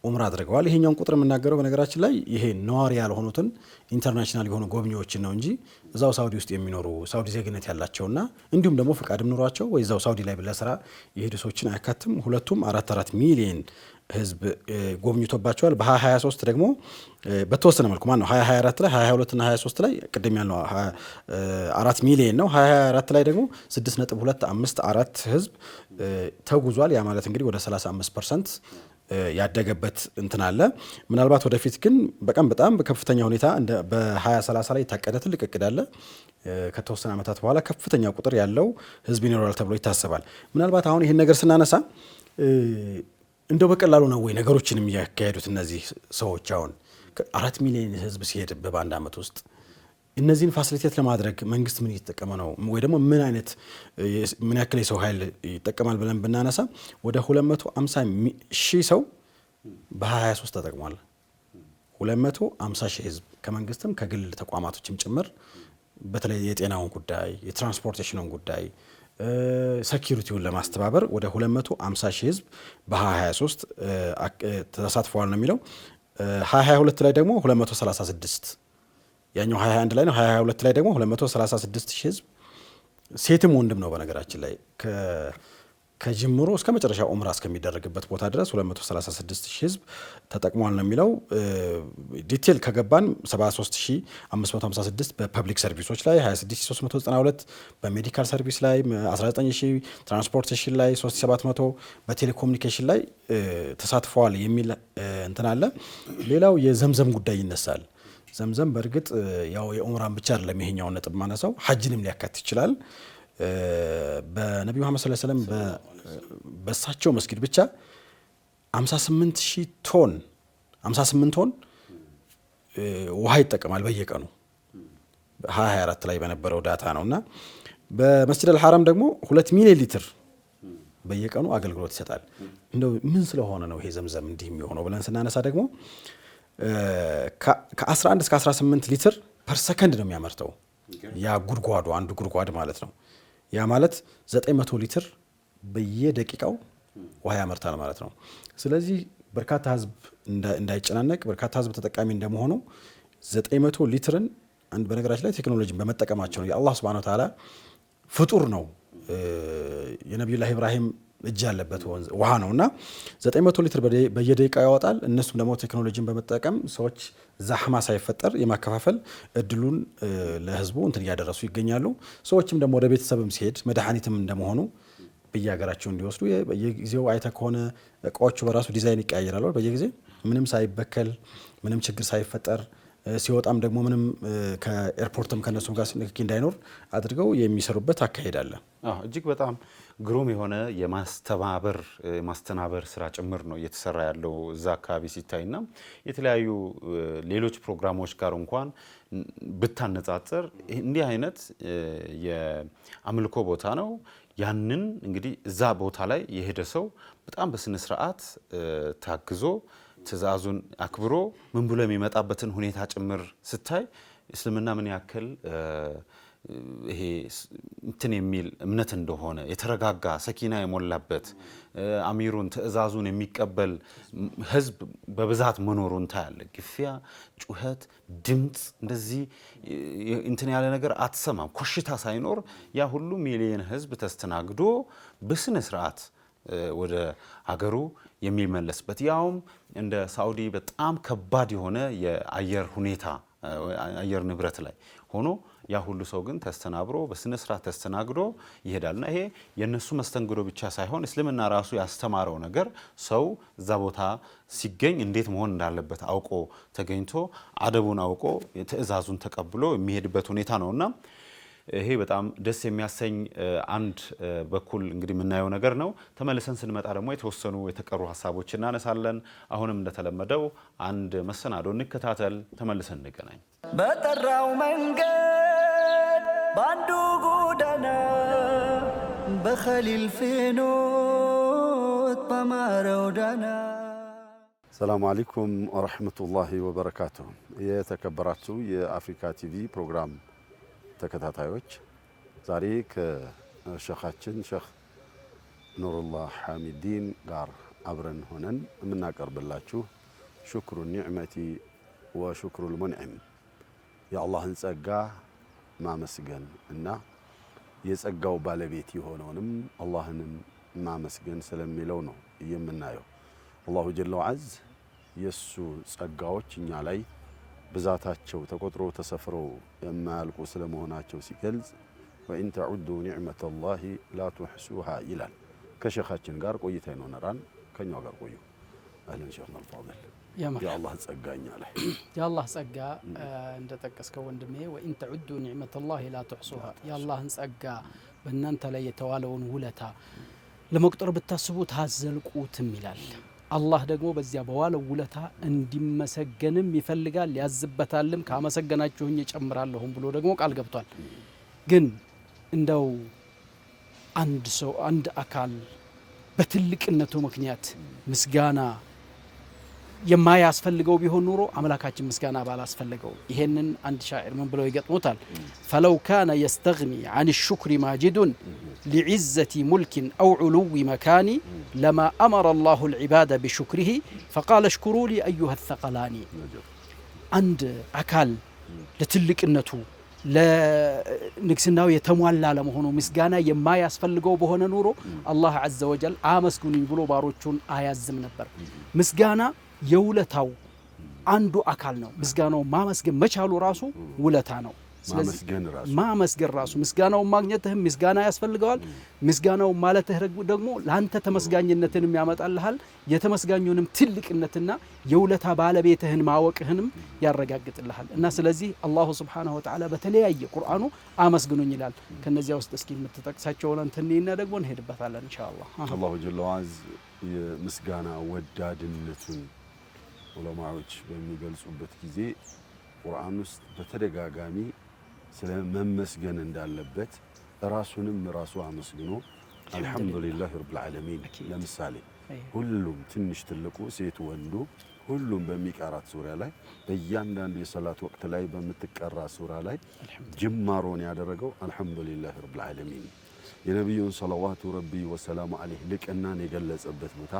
ኡምራ አድርገዋል። ይሄኛውን ቁጥር የምናገረው በነገራችን ላይ ይሄ ነዋሪ ያልሆኑትን ኢንተርናሽናል የሆኑ ጎብኚዎችን ነው እንጂ እዛው ሳውዲ ውስጥ የሚኖሩ ሳውዲ ዜግነት ያላቸውና እንዲሁም ደግሞ ፍቃድም ኑሯቸው ወይ እዛው ሳውዲ ላይ ለስራ የሄዱ ሰዎችን አያካትም። ሁለቱም 4 ሚሊዮን ህዝብ ጎብኝቶባቸዋል። በ2023 ደግሞ በተወሰነ መልኩ ማለት ነው 2024 ላይ 22 እና 23 ላይ ቅድም ያለው 4 ሚሊዮን ነው። 2024 ላይ ደግሞ 6.254 ህዝብ ተጉዟል። ያ ማለት እንግዲህ ወደ 35% ያደገበት እንትን አለ። ምናልባት ወደፊት ግን በጣም በከፍተኛ ሁኔታ እንደ በ2030 ላይ የታቀደ ትልቅ እቅድ አለ። ከተወሰነ ዓመታት በኋላ ከፍተኛ ቁጥር ያለው ህዝብ ይኖራል ተብሎ ይታሰባል። ምናልባት አሁን ይሄን ነገር ስናነሳ እንደው በቀላሉ ነው ወይ ነገሮችን የሚያካሄዱት እነዚህ ሰዎች? አሁን 4 ሚሊዮን ህዝብ ሲሄድ በአንድ ዓመት ውስጥ እነዚህን ፋሲሊቴት ለማድረግ መንግስት ምን እየተጠቀመ ነው ወይ ደግሞ ምን ያክል የሰው ኃይል ይጠቀማል ብለን ብናነሳ ወደ 250 ሺህ ሰው በ2023 ተጠቅሟል። 250 ሺህ ህዝብ ከመንግስትም ከግል ተቋማቶችም ጭምር በተለይ የጤናውን ጉዳይ የትራንስፖርቴሽኑን ጉዳይ ሴኩሪቲውን ለማስተባበር ወደ 250 ሺህ ህዝብ በ2023 ተሳትፈዋል ነው የሚለው። 2022 ላይ ደግሞ 236 ያኛው 21 ላይ ነው። 22 ላይ ደግሞ 236 ሺህ ህዝብ ሴትም ወንድም ነው። በነገራችን ላይ ከጅምሮ እስከ መጨረሻ ኡምራ እስከሚደረግበት ቦታ ድረስ 236,000 ህዝብ ተጠቅሟል ነው የሚለው። ዲቴል ከገባን 73556 በፐብሊክ ሰርቪሶች ላይ፣ 26392 በሜዲካል ሰርቪስ ላይ፣ 19000 ትራንስፖርቴሽን ላይ፣ 3700 በቴሌኮሙኒኬሽን ላይ ተሳትፈዋል የሚል እንትን አለ። ሌላው የዘምዘም ጉዳይ ይነሳል። ዘምዘም በእርግጥ ያው የኡምራን ብቻ አይደለም ይሄኛው ነጥብ ማነሳው ሐጅንም ሊያካትት ይችላል። በነቢዩ መሐመድ ሰለላሁ ዐለይሂ ወሰለም በእሳቸው መስጊድ ብቻ 58 ቶን ውሃ ይጠቀማል በየቀኑ 2024 ላይ በነበረው ዳታ ነውና በመስጂድ አልሐራም ደግሞ 2 ሚሊዮን ሊትር በየቀኑ አገልግሎት ይሰጣል። እንደው ምን ስለሆነ ነው ይሄ ዘምዘም እንዲህ የሚሆነው ብለን ስናነሳ ደግሞ ከ11 እስከ 18 ሊትር ፐር ሰከንድ ነው የሚያመርተው ያ ጉድጓዱ አንዱ ጉድጓድ ማለት ነው። ያ ማለት 900 ሊትር በየደቂቃው ውሃ ያመርታል ማለት ነው። ስለዚህ በርካታ ህዝብ እንዳይጨናነቅ በርካታ ህዝብ ተጠቃሚ እንደመሆኑ 900 ሊትርን በነገራችን ላይ ቴክኖሎጂን በመጠቀማቸው ነው። የአላህ Subhanahu Wa Ta'ala ፍጡር ነው። የነብዩላህ ኢብራሂም እጅ ያለበት ውሃ ነውና 900 ሊትር በየደቂቃው ያወጣል። እነሱም ደግሞ ቴክኖሎጂን በመጠቀም ሰዎች ዛህማ ሳይፈጠር የማከፋፈል እድሉን ለህዝቡ እንትን ያደረሱ ይገኛሉ። ሰዎችም ደግሞ ወደ ቤተሰብም ሲሄድ መድኃኒትም እንደመሆኑ በየሀገራቸው እንዲወስዱ በየጊዜው አይተ ከሆነ እቃዎቹ በራሱ ዲዛይን ይቀያየራሉ በየጊዜው ምንም ሳይበከል ምንም ችግር ሳይፈጠር ሲወጣም ደግሞ ምንም ከኤርፖርትም ከነሱም ጋር ንክኪ እንዳይኖር አድርገው የሚሰሩበት አካሄድ አለ። እጅግ በጣም ግሩም የሆነ የማስተናበር ስራ ጭምር ነው እየተሰራ ያለው እዛ አካባቢ ሲታይና የተለያዩ ሌሎች ፕሮግራሞች ጋር እንኳን ብታነጻጽር እንዲህ አይነት የአምልኮ ቦታ ነው። ያንን እንግዲህ እዛ ቦታ ላይ የሄደ ሰው በጣም በስነ ስርዓት ታግዞ ትእዛዙን አክብሮ ምን ብሎ የሚመጣበትን ሁኔታ ጭምር ስታይ እስልምና ምን ያክል ይሄ እንትን የሚል እምነት እንደሆነ የተረጋጋ ሰኪና የሞላበት አሚሩን ትእዛዙን የሚቀበል ህዝብ በብዛት መኖሩን ታያለ። ግፊያ፣ ጩኸት፣ ድምጽ እንደዚህ እንትን ያለ ነገር አትሰማም። ኮሽታ ሳይኖር ያ ሁሉ ሚሊዮን ህዝብ ተስተናግዶ በስነ ስርዓት ወደ ሀገሩ የሚመለስበት ያውም እንደ ሳዑዲ በጣም ከባድ የሆነ የአየር ሁኔታ አየር ንብረት ላይ ሆኖ ያ ሁሉ ሰው ግን ተስተናብሮ በስነ ስርዓት ተስተናግዶ ይሄዳልና ይሄ የነሱ መስተንግዶ ብቻ ሳይሆን እስልምና ራሱ ያስተማረው ነገር ሰው እዛ ቦታ ሲገኝ እንዴት መሆን እንዳለበት አውቆ ተገኝቶ አደቡን አውቆ ትእዛዙን ተቀብሎ የሚሄድበት ሁኔታ ነውና ይሄ በጣም ደስ የሚያሰኝ አንድ በኩል እንግዲህ የምናየው ነገር ነው። ተመልሰን ስንመጣ ደግሞ የተወሰኑ የተቀሩ ሀሳቦች እናነሳለን። አሁንም እንደተለመደው አንድ መሰናዶ እንከታተል፣ ተመልሰን እንገናኝ። በጠራው መንገድ ባንዱ ጎዳና በኸሊል ፍኖት በማረው ዳና። ሰላም አለይኩም ወራህመቱላሂ ወበረካቱሁ። የተከበራችሁ የአፍሪካ ቲቪ ፕሮግራም ተከታታዮች ዛሬ ከሸኻችን ሸኽ ኑሩላህ ሐሚዲን ጋር አብረን ሆነን የምናቀርብላችሁ ሽክሩ ኒዕመቲ ወሽክሩ ልሙንዒም የአላህን ጸጋ ማመስገን እና የጸጋው ባለቤት የሆነውንም አላህንም ማመስገን ስለሚለው ነው የምናየው። አላሁ ጀለ ወዐዝ የሱ ጸጋዎች እኛ ላይ ብዛታቸው ተቆጥሮ ተሰፍረው የማያልቁ ስለመሆናቸው ሲገልጽ ወኢን ተዑዱ ኒዕመተላሂ ላ ትሕሱሃ ይላል። ከሸኻችን ጋር ቆይታ ይኖረናል። ከኛው ጋር ቆዩ። አህለን ሸኽና አልፋዲል። የአላህ ጸጋኛ ላይ የአላህ ጸጋ እንደጠቀስከው ወንድሜ ወኢን ተዑዱ ኒዕመተላሂ ላ ትሕሱሃ የአላህን ጸጋ በእናንተ ላይ የተዋለውን ውለታ ለመቁጠር ብታስቡ ታዘልቁትም ይላል። አላህ ደግሞ በዚያ በዋለው ውለታ እንዲመሰገንም ይፈልጋል፣ ያዝበታልም። ካመሰገናችሁኝ እጨምራለሁም ብሎ ደግሞ ቃል ገብቷል። ግን እንደው አንድ ሰው አንድ አካል በትልቅነቱ ምክንያት ምስጋና የማያስፈልገው ቢሆን ኑሮ አምላካችን ምስጋና ባላስፈልገው። ይሄንን አንድ ሻዒር ምን ብለው ይገጥሙታል? ፈለው ካነ የስተግኒ አን ሽክሪ ማጅዱን ሊዕዘቲ ሙልኪን አው ዑሉዊ መካኒ ለማ አመረ አላሁ ልዕባደ ቢሽክሪሂ ፈቃለ ሽኩሩ ሊ አዩሃ ተቀላኒ። አንድ አካል ለትልቅነቱ ለንግስናው የተሟላ ለመሆኑ ምስጋና የማያስፈልገው በሆነ ኑሮ አላህ ዐዘ ወጀል አመስግኑኝ ብሎ ባሮቹን አያዝም ነበር። ምስጋና የውለታው አንዱ አካል ነው። ምስጋናው ማመስገን መቻሉ ራሱ ውለታ ነው። ማመስገን ራሱ ምስጋናው ማግኘትህም ምስጋና ያስፈልገዋል። ምስጋናው ማለትህ ደግሞ ላንተ ተመስጋኝነትንም ያመጣልሃል። የተመስጋኙንም ትልቅነትና የውለታ ባለቤትህን ማወቅህንም ያረጋግጥልሃል። እና ስለዚህ አላሁ ሱብሓነሁ ወተዓላ በተለያየ ቁርአኑ አመስግኑኝ ይላል። ከነዚያ ውስጥ እስኪ የምትጠቅሳቸውን እንትንና ደግሞ እንሄድበታለን ኢንሻአላህ። አላሁ ጀለ ወዐዝ የምስጋና ወዳድነቱን ዑለማዎች በሚገልጹበት ጊዜ ቁርአን ውስጥ በተደጋጋሚ ስለ መመስገን እንዳለበት ራሱንም ራሱ አመስግኖ አልሐምዱሊላህ ረብል ዓለሚን ለምሳሌ ሁሉም ትንሽ ትልቁ ሴት ወንዱ ሁሉም በሚቀራት ሱራ ላይ በእያንዳንዱ የሰላት ወቅት ላይ በምትቀራ ሱራ ላይ ጅማሮን ያደረገው አልሐምዱሊላህ ረብል ዓለሚን የነቢዩን ሰለዋቱ ረቢ ወሰላሙ ዐለይሂ ልቅናን የገለጸበት ቦታ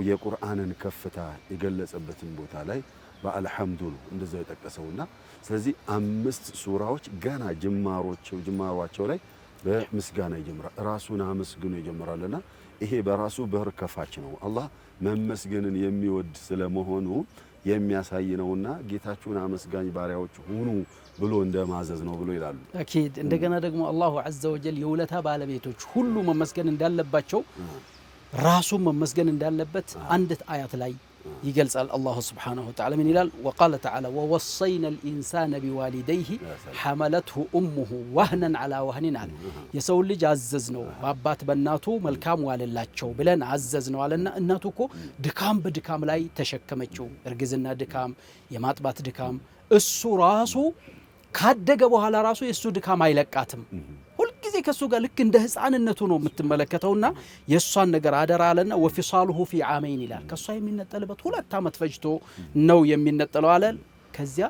የቁርአንን ከፍታ የገለጸበትን ቦታ ላይ በአልሐምዱ ነው እንደዛው የጠቀሰውና ስለዚህ 5 ሱራዎች ገና ጅማሯቸው ላይ በምስጋና ይጀምራል። ራሱን አመስግኖ ይጀምራልና ይሄ በራሱ በር ከፋች ነው። አላህ መመስገንን የሚወድ ስለመሆኑ የሚያሳይ ነውና ጌታችሁን አመስጋኝ ባሪያዎች ሁኑ ብሎ እንደማዘዝ ነው ብሎ ይላሉ። አኪድ እንደገና ደግሞ አላሁ ዐዘ ወጀል የውለታ ባለቤቶች ሁሉ መመስገን እንዳለባቸው ራሱ መመስገን እንዳለበት አንድ አያት ላይ يقلص الله سبحانه وتعالى من إلال وقال تعالى ووصينا الإنسان بوالديه حملته أمه وهنا على وهن على يسول لي عززنو بابات بناتو ملكام واللاتشو بلن عززنو علىنا الناتوكو دكام بدكام لاي تشكمتشو ارجزنا دكام يماطبات دكام السو راسو ካደገ በኋላ ራሱ የሱ ድካም አይለቃትም። ሁልጊዜ ከሱ ጋር ልክ እንደ ህፃንነቱ ነው የምትመለከተውና የሷን ነገር አደራ አለና ወፊሳሉሁ ፊ ዓመይን ይላል። ከሷ የሚነጠልበት 2 ዓመት ፈጅቶ ነው የሚነጠለው አለ። ከዚያ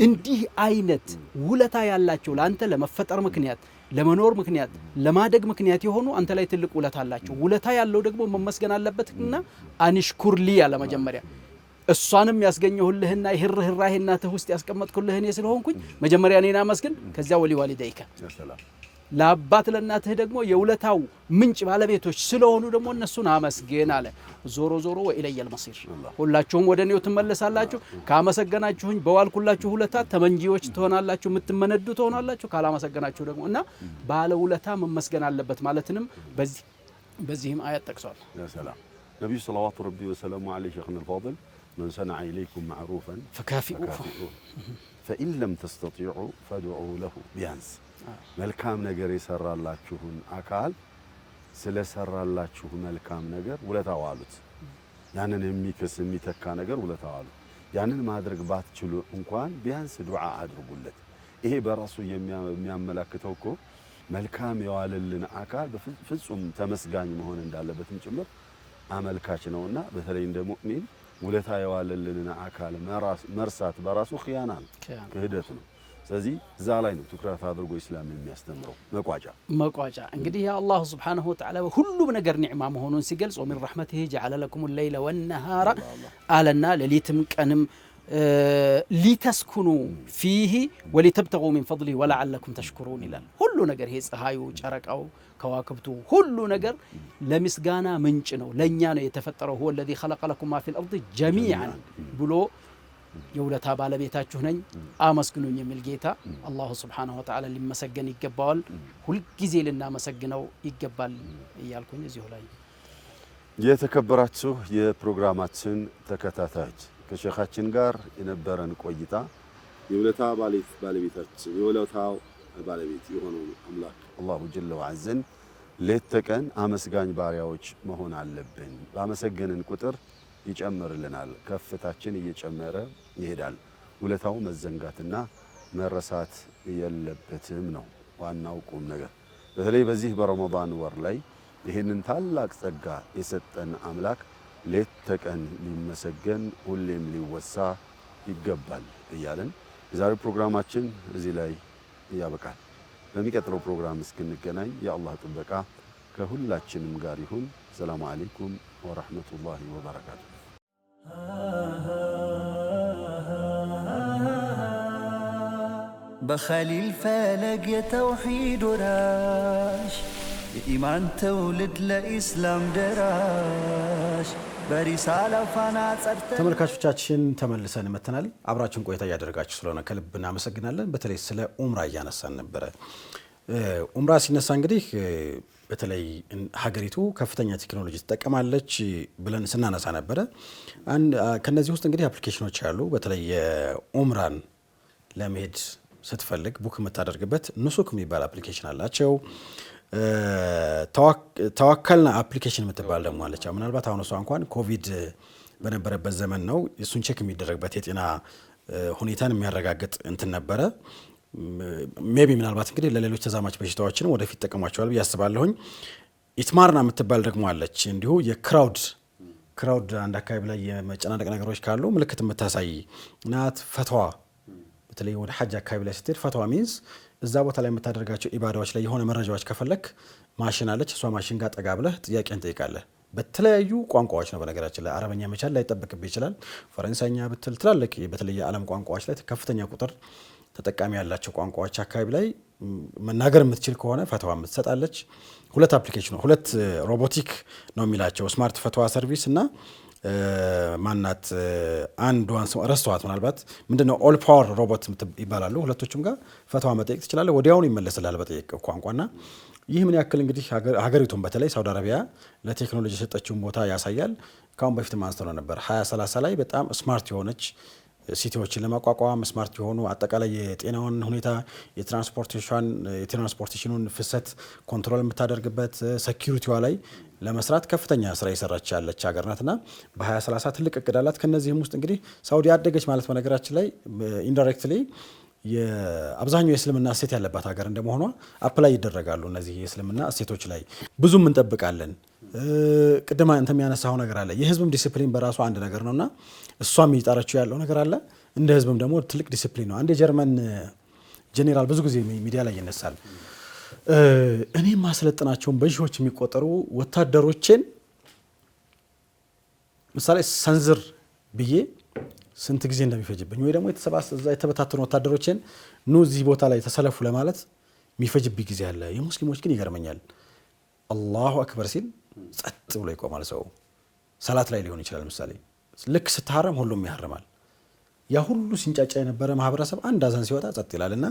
እንዲህ አይነት ውለታ ያላቸው ላንተ ለመፈጠር ምክንያት ለመኖር ምክንያት ለማደግ ምክንያት የሆኑ አንተ ላይ ትልቅ ውለታ አላቸው። ውለታ ያለው ደግሞ መመስገን አለበትና አንሽኩርሊ ያለ መጀመሪያ እሷንም ያስገኘሁልህና ይህርህራህና ተውስጥ ያስቀመጥኩልህኔ ስለሆንኩኝ መጀመሪያ እኔና መስገን ከዚያ ወሊዋሊደይከ ለአባት ለእናትህ ደግሞ የውለታው ምንጭ ባለቤቶች ስለሆኑ ደግሞ እነሱን አመስገን አለ። ዞሮ ዞሮ ወኢለየል መሲር ሁላችሁም ወደ እኔው ትመለሳላችሁ። ካመሰገናችሁኝ በዋልኩላችሁ ውለታ ተመንጂዎች ትሆናላችሁ፣ የምትመነዱ ትሆናላችሁ። ካላመሰገናችሁ ደግሞ እና ባለ ውለታ መመስገን አለበት ማለትንም በዚህም አያት ጠቅሷል። ያ ሰላም ነብዩ ሰለላሁ ዐለይሂ ወሰለም ዐለይሂ ሸይኹና አልፋዲል من صنع إليكم معروفا فكافئوه فإن لم تستطيعوا فادعوا له بيانس መልካም ነገር የሰራላችሁን አካል ስለሰራላችሁ መልካም ነገር ውለታው አሉት። ያንን የሚከስ የሚተካ ነገር ውለታው አሉት። ያንን ማድረግ ባትችሉ እንኳን ቢያንስ ዱዓ አድርጉለት። ይሄ በራሱ የሚያመላክተው እኮ መልካም የዋለልን አካል በፍጹም ተመስጋኝ መሆን እንዳለበትም ጭምር አመልካች ነውና በተለይ እንደ ሙእሚን ውለታ የዋለልን አካል መርሳት በራሱ ኺያና ነው፣ ክህደት ነው። ስለዚህ እዛ ላይ ነው ትኩረት አድርጎ ኢስላም የሚያስተምረው። መቋጫ እንግዲህ ያ አላህ ሱብሓነሁ ወተዓላ ሁሉም ነገር ኒዕማ መሆኑን ሲገልጽ ወሚን ረሕመቲሂ ጀዐለ ለኩም ለይለ ወነሃራ አለና ሌሊትም ቀንም ሊተስኩኑ ፊሂ ወሊተብተጉ ሚን ፈድሊሂ ወለዐለኩም ተሽኩሩን ይላል። ሁሉ ነገር ይሄ ፀሐዩ፣ ጨረቃው፣ ከዋክብቱ ሁሉ ነገር ለምስጋና ምንጭ ነው፣ ለኛ ነው የተፈጠረው። هو الذي خلق لكم ما في الأرض جميعا ብሎ የውለታ ባለቤታችሁ ነኝ አመስግኑኝ የሚል ጌታ አላሁ ሱብሓነሁ ወተዓላ ሊመሰገን ይገባዋል። ሁልጊዜ ልናመሰግነው ይገባል እያልኩኝ እዚሁ ላይ የተከበራችሁ የፕሮግራማችን ተከታታዮች ከሼኻችን ጋር የነበረን ቆይታ የውለታ ባለቤታችን የውለታው ባለቤት የሆነው አምላክ አላሁ ጀለ ወዐዘን ሌት ተቀን አመስጋኝ ባሪያዎች መሆን አለብን። ባመሰገንን ቁጥር ይጨምርልናል፣ ከፍታችን እየጨመረ ይሄዳል። ውለታው መዘንጋትና መረሳት የለበትም ነው ዋናው ቁም ነገር። በተለይ በዚህ በረመዳን ወር ላይ ይህንን ታላቅ ጸጋ የሰጠን አምላክ ሌት ተቀን ሊመሰገን ሁሌም ሊወሳ ይገባል እያለን የዛሬው ፕሮግራማችን እዚህ ላይ ያበቃል። በሚቀጥለው ፕሮግራም እስክንገናኝ የአላህ ጥበቃ ከሁላችንም ጋር ይሁን። ሰላም አለይኩም ወራህመቱላሂ ወበረካቱ። بخليل فلق يتوحيد وراش የኢማን ትውልድ ለኢስላም ደራሽ በሪሳላ ፋና ጸድተን ተመልካቾቻችን ተመልሰን መተናል። አብራችን ቆይታ ያደረጋችሁ ስለሆነ ከልብ እናመሰግናለን። በተለይ ስለ ኡምራ እያነሳን ነበረ። ኡምራ ሲነሳ እንግዲህ በተለይ ሀገሪቱ ከፍተኛ ቴክኖሎጂ ትጠቀማለች ብለን ስናነሳ ነበረ። ከነዚህ ውስጥ እንግዲህ አፕሊኬሽኖች አሉ። በተለይ የኡምራን ለመሄድ ስትፈልግ ቡክ የምታደርግበት ኑሱክ የሚባል አፕሊኬሽን አላቸው። ተዋከልና አፕሊኬሽን የምትባል ደግሞ አለች። ምናልባት አሁን እሷ እንኳን ኮቪድ በነበረበት ዘመን ነው እሱን ቼክ የሚደረግበት የጤና ሁኔታን የሚያረጋግጥ እንትን ነበረ። ሜቢ ምናልባት እንግዲህ ለሌሎች ተዛማች በሽታዎችን ወደፊት ጠቀሟቸዋል ብዬ አስባለሁኝ። ኢትማርና የምትባል ደግሞ አለች። እንዲሁ የክራውድ አንድ አካባቢ ላይ የመጨናነቅ ነገሮች ካሉ ምልክት የምታሳይ ናት። ፈትዋ በተለይ ወደ ሐጅ አካባቢ ላይ ስትሄድ ፈትዋ ሚንስ እዛ ቦታ ላይ የምታደርጋቸው ኢባዳዎች ላይ የሆነ መረጃዎች ከፈለክ ማሽን አለች። እሷ ማሽን ጋር ጠጋ ብለህ ጥያቄን ጠይቃለህ። በተለያዩ ቋንቋዎች ነው። በነገራችን ላይ አረበኛ መቻል ላይ ጠብቅብህ ይችላል። ፈረንሳይኛ ብትል ትላልቅ በተለይ የዓለም ቋንቋዎች ላይ ከፍተኛ ቁጥር ተጠቃሚ ያላቸው ቋንቋዎች አካባቢ ላይ መናገር የምትችል ከሆነ ፈትዋ የምትሰጣለች። ሁለት አፕሊኬሽን ነው፣ ሁለት ሮቦቲክ ነው የሚላቸው ስማርት ፈትዋ ሰርቪስ እና ማናት አንዷን ስም ረስተዋት ምናልባት ምንድነው ኦል ፓወር ሮቦት ይባላሉ። ሁለቶቹም ጋር ፈትዋ መጠየቅ ትችላለህ። ወዲያውኑ ይመለስልሃል በጠየቀው ቋንቋና ይህ ምን ያክል እንግዲህ ሀገሪቱን በተለይ ሳውዲ አረቢያ ለቴክኖሎጂ የሰጠችውን ቦታ ያሳያል። ካሁን በፊትም አንስተነው ነበር 2030 ላይ በጣም ስማርት የሆነች ሲቲዎችን ለማቋቋም ስማርት የሆኑ አጠቃላይ የጤናውን ሁኔታ የትራንስፖርቴሽኑን ፍሰት ኮንትሮል የምታደርግበት ሴኩሪቲዋ ላይ ለመስራት ከፍተኛ ስራ እየሰራች ያለች ሀገር ናትና በ2030 ትልቅ እቅድ አላት። ከነዚህም ውስጥ እንግዲህ ሳውዲ ያደገች ማለት በነገራችን ላይ ኢንዳይሬክትሊ የአብዛኛው የእስልምና እሴት ያለባት ሀገር እንደመሆኗ አፕላይ ይደረጋሉ እነዚህ የእስልምና እሴቶች ላይ ብዙም እንጠብቃለን። ቅድማ እንተ የሚያነሳው ነገር አለ። የህዝብም ዲሲፕሊን በራሱ አንድ ነገር ነውና እሷም እየጣረችው ያለው ነገር አለ። እንደ ህዝብም ደግሞ ትልቅ ዲሲፕሊን ነው። አንድ የጀርመን ጄኔራል ብዙ ጊዜ ሚዲያ ላይ ይነሳል። እኔ ማሰለጥናቸውን በሺዎች የሚቆጠሩ ወታደሮችን ምሳሌ ሰንዝር ብዬ ስንት ጊዜ እንደሚፈጅብኝ ወይ ደግሞ የተበታተኑ ወታደሮችን ኑ እዚህ ቦታ ላይ ተሰለፉ ለማለት የሚፈጅብኝ ጊዜ አለ። የሙስሊሞች ግን ይገርመኛል። አላሁ አክበር ሲል ጸጥ ብሎ ይቆማል። ሰው ሰላት ላይ ሊሆን ይችላል። ምሳሌ ልክ ስትሐረም ሁሉም ያሐርማል። ያ ሁሉ ሲንጫጫ የነበረ ማህበረሰብ አንድ አዛን ሲወጣ ጸጥ ይላልና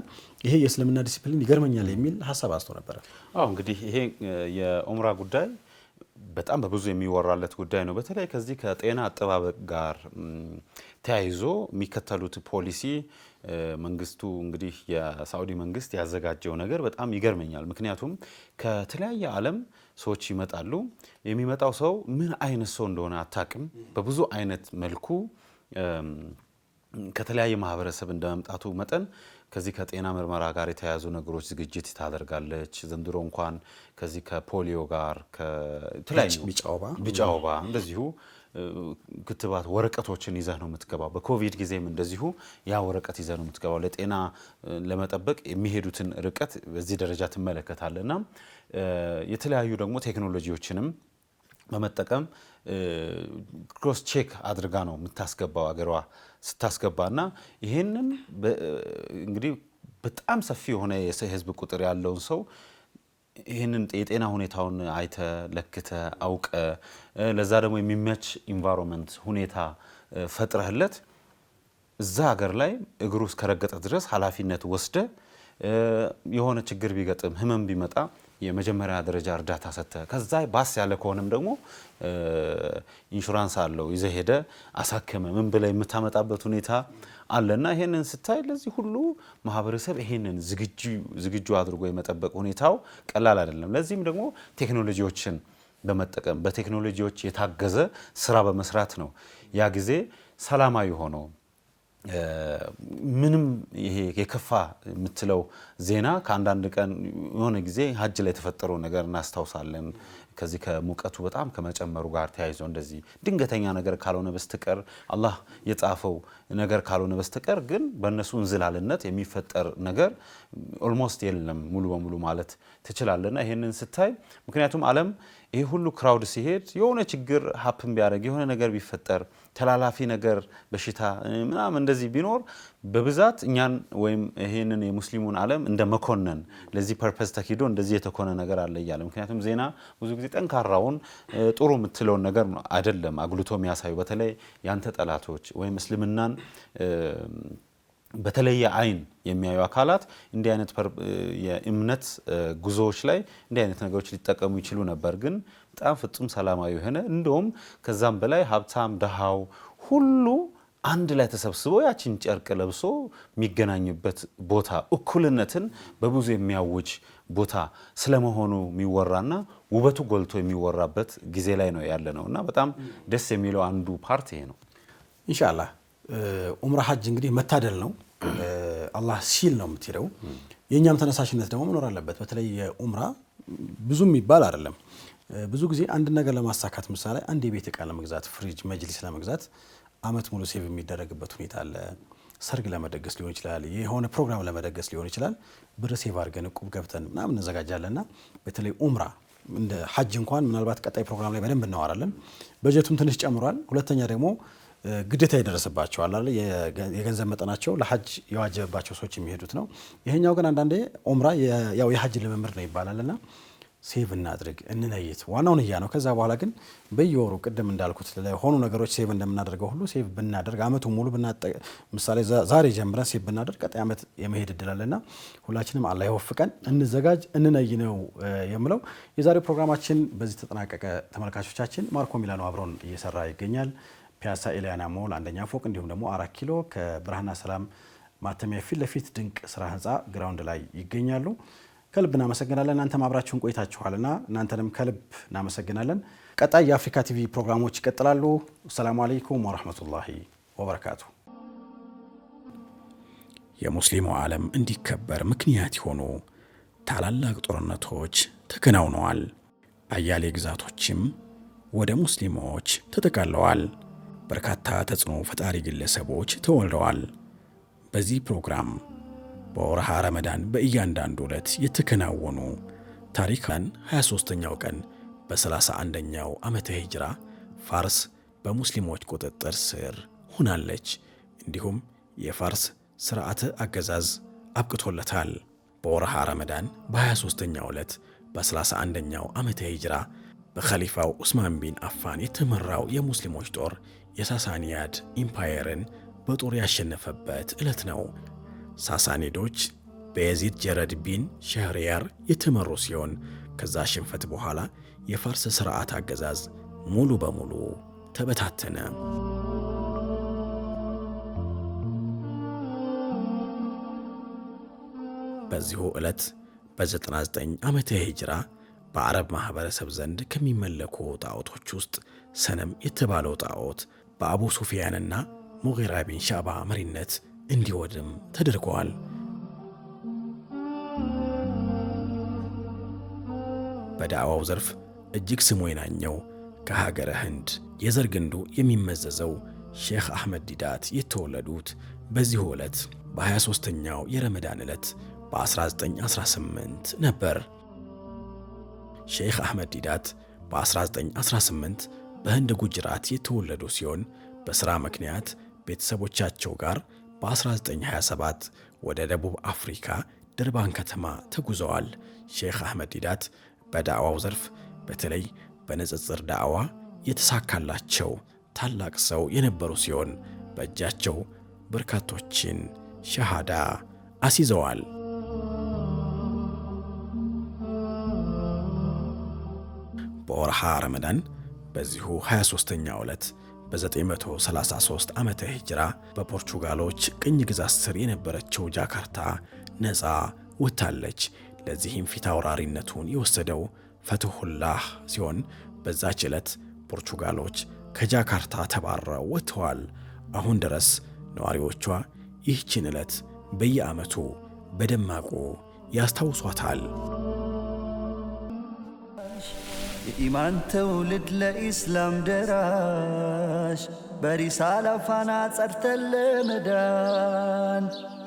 ይሄ የእስልምና ዲሲፕሊን ይገርመኛል የሚል ሐሳብ አስቶ ነበር። እንግዲህ ይሄ የኡምራ ጉዳይ በጣም በብዙ የሚወራለት ጉዳይ ነው። በተለይ ከዚህ ከጤና አጠባበቅ ጋር ተያይዞ የሚከተሉት ፖሊሲ መንግስቱ እንግዲህ የሳዑዲ መንግስት ያዘጋጀው ነገር በጣም ይገርመኛል። ምክንያቱም ከተለያየ ዓለም ሰዎች ይመጣሉ። የሚመጣው ሰው ምን አይነት ሰው እንደሆነ አታቅም። በብዙ አይነት መልኩ ከተለያየ ማህበረሰብ እንደመምጣቱ መጠን ከዚህ ከጤና ምርመራ ጋር የተያያዙ ነገሮች ዝግጅት ታደርጋለች። ዘንድሮ እንኳን ከዚህ ከፖሊዮ ጋር ከተለያዩ ቢጫ ወባ እንደዚሁ ክትባት ወረቀቶችን ይዘህ ነው የምትገባው። በኮቪድ ጊዜም እንደዚሁ ያ ወረቀት ይዘህ ነው የምትገባው። ለጤና ለመጠበቅ የሚሄዱትን ርቀት በዚህ ደረጃ ትመለከታለና የተለያዩ ደግሞ ቴክኖሎጂዎችንም በመጠቀም ክሮስ ቼክ አድርጋ ነው የምታስገባው አገሯ ስታስገባና ይሄንን እንግዲህ በጣም ሰፊ የሆነ የህዝብ ቁጥር ያለውን ሰው ይሄንን የጤና ሁኔታውን አይተ ለክተ አውቀ ለዛ ደግሞ የሚመች ኢንቫይሮንመንት ሁኔታ ፈጥረህለት እዛ ሀገር ላይ እግሩ እስከረገጠ ድረስ ኃላፊነት ወስደ የሆነ ችግር ቢገጥም ህመም ቢመጣ የመጀመሪያ ደረጃ እርዳታ ሰጥተ ከዛ ባስ ያለ ከሆነም ደግሞ ኢንሹራንስ አለው ይዘህ ሄደ አሳከመ ምን ብለህ የምታመጣበት ሁኔታ አለና ይሄንን ስታይ ለዚህ ሁሉ ማህበረሰብ ይሄንን ዝግጁ አድርጎ የመጠበቅ ሁኔታው ቀላል አይደለም። ለዚህም ደግሞ ቴክኖሎጂዎችን በመጠቀም በቴክኖሎጂዎች የታገዘ ስራ በመስራት ነው ያ ጊዜ ሰላማዊ ሆኖ ምንም ይሄ የከፋ የምትለው ዜና ከአንዳንድ ቀን የሆነ ጊዜ ሀጅ ላይ የተፈጠረው ነገር እናስታውሳለን። ከዚህ ከሙቀቱ በጣም ከመጨመሩ ጋር ተያይዞ እንደዚህ ድንገተኛ ነገር ካልሆነ በስተቀር አላህ የጻፈው ነገር ካልሆነ በስተቀር ግን በእነሱ እንዝላልነት የሚፈጠር ነገር ኦልሞስት የለም ሙሉ በሙሉ ማለት ትችላለና ይሄንን ስታይ ምክንያቱም ዓለም ይሄ ሁሉ ክራውድ ሲሄድ የሆነ ችግር ሀፕን ቢያደርግ የሆነ ነገር ቢፈጠር ተላላፊ ነገር በሽታ ምናምን እንደዚህ ቢኖር በብዛት እኛን ወይም ይሄንን የሙስሊሙን ዓለም እንደ መኮነን ለዚህ ፐርፐስ ተኪዶ እንደዚህ የተኮነ ነገር አለ ይያለ ምክንያቱም ዜና ብዙ ጊዜ ጠንካራውን ጥሩ የምትለውን ነገር አይደለም አግሉቶ የሚያሳዩ በተለይ ያንተ ጠላቶች ወይም እስልምናን በተለየ አይን የሚያዩ አካላት እንዲህ አይነት የእምነት ጉዞዎች ላይ እንዲህ አይነት ነገሮች ሊጠቀሙ ይችሉ ነበር ግን በጣም ፍጹም ሰላማዊ ሆነ እንደውም ከዛም በላይ ሀብታም ደሃው ሁሉ አንድ ላይ ተሰብስበው ያችን ጨርቅ ለብሶ የሚገናኙበት ቦታ እኩልነትን በብዙ የሚያውጅ ቦታ ስለመሆኑ የሚወራና ውበቱ ጎልቶ የሚወራበት ጊዜ ላይ ነው ያለነውና በጣም ደስ የሚለው አንዱ ፓርት ይሄ ነው ኢንሻአላህ ኡምራ ሐጅ እንግዲህ መታደል ነው አላህ ሲል ነው የምትሄደው የኛም ተነሳሽነት ደግሞ መኖር አለበት በተለይ የኡምራ ብዙም ይባል አይደለም ብዙ ጊዜ አንድ ነገር ለማሳካት ምሳሌ አንድ የቤት ዕቃ ለመግዛት ፍሪጅ መጅሊስ ለመግዛት አመት ሙሉ ሴቭ የሚደረግበት ሁኔታ አለ ሰርግ ለመደገስ ሊሆን ይችላል የሆነ ፕሮግራም ለመደገስ ሊሆን ይችላል ብር ሴቭ አድርገን ቁብ ገብተን ምናምን እንዘጋጃለንና በተለይ ኡምራ እንደ ሐጅ እንኳን ምናልባት ቀጣይ ፕሮግራም ላይ በደንብ እናወራለን በጀቱም ትንሽ ጨምሯል ሁለተኛ ደግሞ ግዴታ ይደረስባቸዋል አይደል የገንዘብ መጠናቸው ለሐጅ የዋጀባቸው ሰዎች የሚሄዱት ነው ይሄኛው ግን አንዳንዴ ኡምራ ያው የሐጅ ልምምድ ነው ይባላልና ሴቭ እናድርግ እንነይት ዋናው ንያ ነው ከዛ በኋላ ግን በየወሩ ቀደም እንዳልኩት ለሆኑ ነገሮች ሴቭ እንደምናደርገው ሁሉ ሴቭ ብናደርግ አመቱ ሙሉ ምሳሌ ዛሬ ጀምረን ሴቭ ብናደርግ ቀጣይ አመት የመሄድ እድላለና ሁላችንም አላህ ይወፍቀን እንዘጋጅ እንነይ ነው የምለው የዛሬው ፕሮግራማችን በዚህ ተጠናቀቀ ተመልካቾቻችን ማርኮ ሚላኖ አብሮን እየሰራ ይገኛል ፒያሳ ኤሊያና ሞል አንደኛ ፎቅ እንዲሁም ደግሞ 4 ኪሎ ከብርሃንና ሰላም ማተሚያ ፊት ለፊት ድንቅ ስራ ህንጻ ግራውንድ ላይ ይገኛሉ ከልብ እናመሰግናለን እናንተም አብራችሁን ቆይታችኋልና እናንተንም ከልብ እናመሰግናለን ቀጣይ የአፍሪካ ቲቪ ፕሮግራሞች ይቀጥላሉ ሰላም አለይኩም ወራህመቱላሂ ወበረካቱ የሙስሊሙ ዓለም እንዲከበር ምክንያት የሆኑ ታላላቅ ጦርነቶች ተከናውነዋል አያሌ ግዛቶችም ወደ ሙስሊሞች ተጠቃለዋል በርካታ ተጽዕኖ ፈጣሪ ግለሰቦች ተወልደዋል በዚህ ፕሮግራም በወርሃ ረመዳን በእያንዳንዱ ዕለት የተከናወኑ ታሪካን 23ኛው ቀን በ31ኛው ዓመተ ሂጅራ ፋርስ በሙስሊሞች ቁጥጥር ስር ሆናለች እንዲሁም የፋርስ ሥርዓተ አገዛዝ አብቅቶለታል በወርሃ ረመዳን በ23ኛው ዕለት በ31ኛው ዓመተ ሂጅራ በኸሊፋው ዑስማን ቢን አፋን የተመራው የሙስሊሞች ጦር የሳሳኒያድ ኢምፓየርን በጦር ያሸነፈበት ዕለት ነው ሳሳኒዶች በየዚድ ጀረድ ቢን ሸህሪያር የተመሩ ሲሆን ከዛ ሽንፈት በኋላ የፋርስ ሥርዓት አገዛዝ ሙሉ በሙሉ ተበታተነ በዚሁ ዕለት በ99 ዓመተ ሂጅራ በአረብ ማህበረሰብ ዘንድ ከሚመለኩ ጣዖቶች ውስጥ ሰነም የተባለው ጣዖት በአቡ ሱፊያንና ሙጊራ ቢን ሻዕባ መሪነት እንዲወድም ተደርጓል በዳዕዋው ዘርፍ እጅግ ስሙ የናኘው ከሀገረ ህንድ የዘር ግንዱ የሚመዘዘው ሼኽ አህመድ ዲዳት የተወለዱት በዚሁ ዕለት በ23ኛው የረመዳን ዕለት በ1918 ነበር ሼኽ አህመድ ዲዳት በ1918 በህንድ ጉጅራት የተወለዱ ሲሆን በሥራ ምክንያት ቤተሰቦቻቸው ጋር በ1927 ወደ ደቡብ አፍሪካ ድርባን ከተማ ተጉዘዋል ሼኽ አህመድ ዲዳት በዳዕዋው ዘርፍ በተለይ በንጽጽር ዳዕዋ የተሳካላቸው ታላቅ ሰው የነበሩ ሲሆን በእጃቸው በርካቶችን ሸሃዳ አስይዘዋል በወርሃ ረመዳን በዚሁ 23ኛው ዕለት በ933 ዓመተ ሂጅራ በፖርቹጋሎች ቅኝ ግዛት ስር የነበረችው ጃካርታ ነፃ ወጥታለች ለዚህም ፊት አውራሪነቱን የወሰደው ፈትሁላህ ሲሆን በዛች ዕለት ፖርቹጋሎች ከጃካርታ ተባረው ወጥተዋል አሁን ድረስ ነዋሪዎቿ ይህችን ዕለት በየዓመቱ በደማቁ ያስታውሷታል የኢማን ትውልድ ለኢስላም ደራሽ በሪሳላ ፋና ጸድተን ለመዳን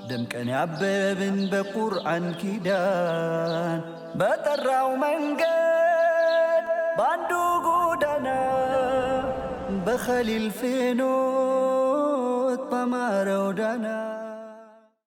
ደምቀን ያበብን በቁርአን ኪዳን በጠራው መንገድ ባንዱ ጎዳና በኸሊል ፍኖት በማረው ዳና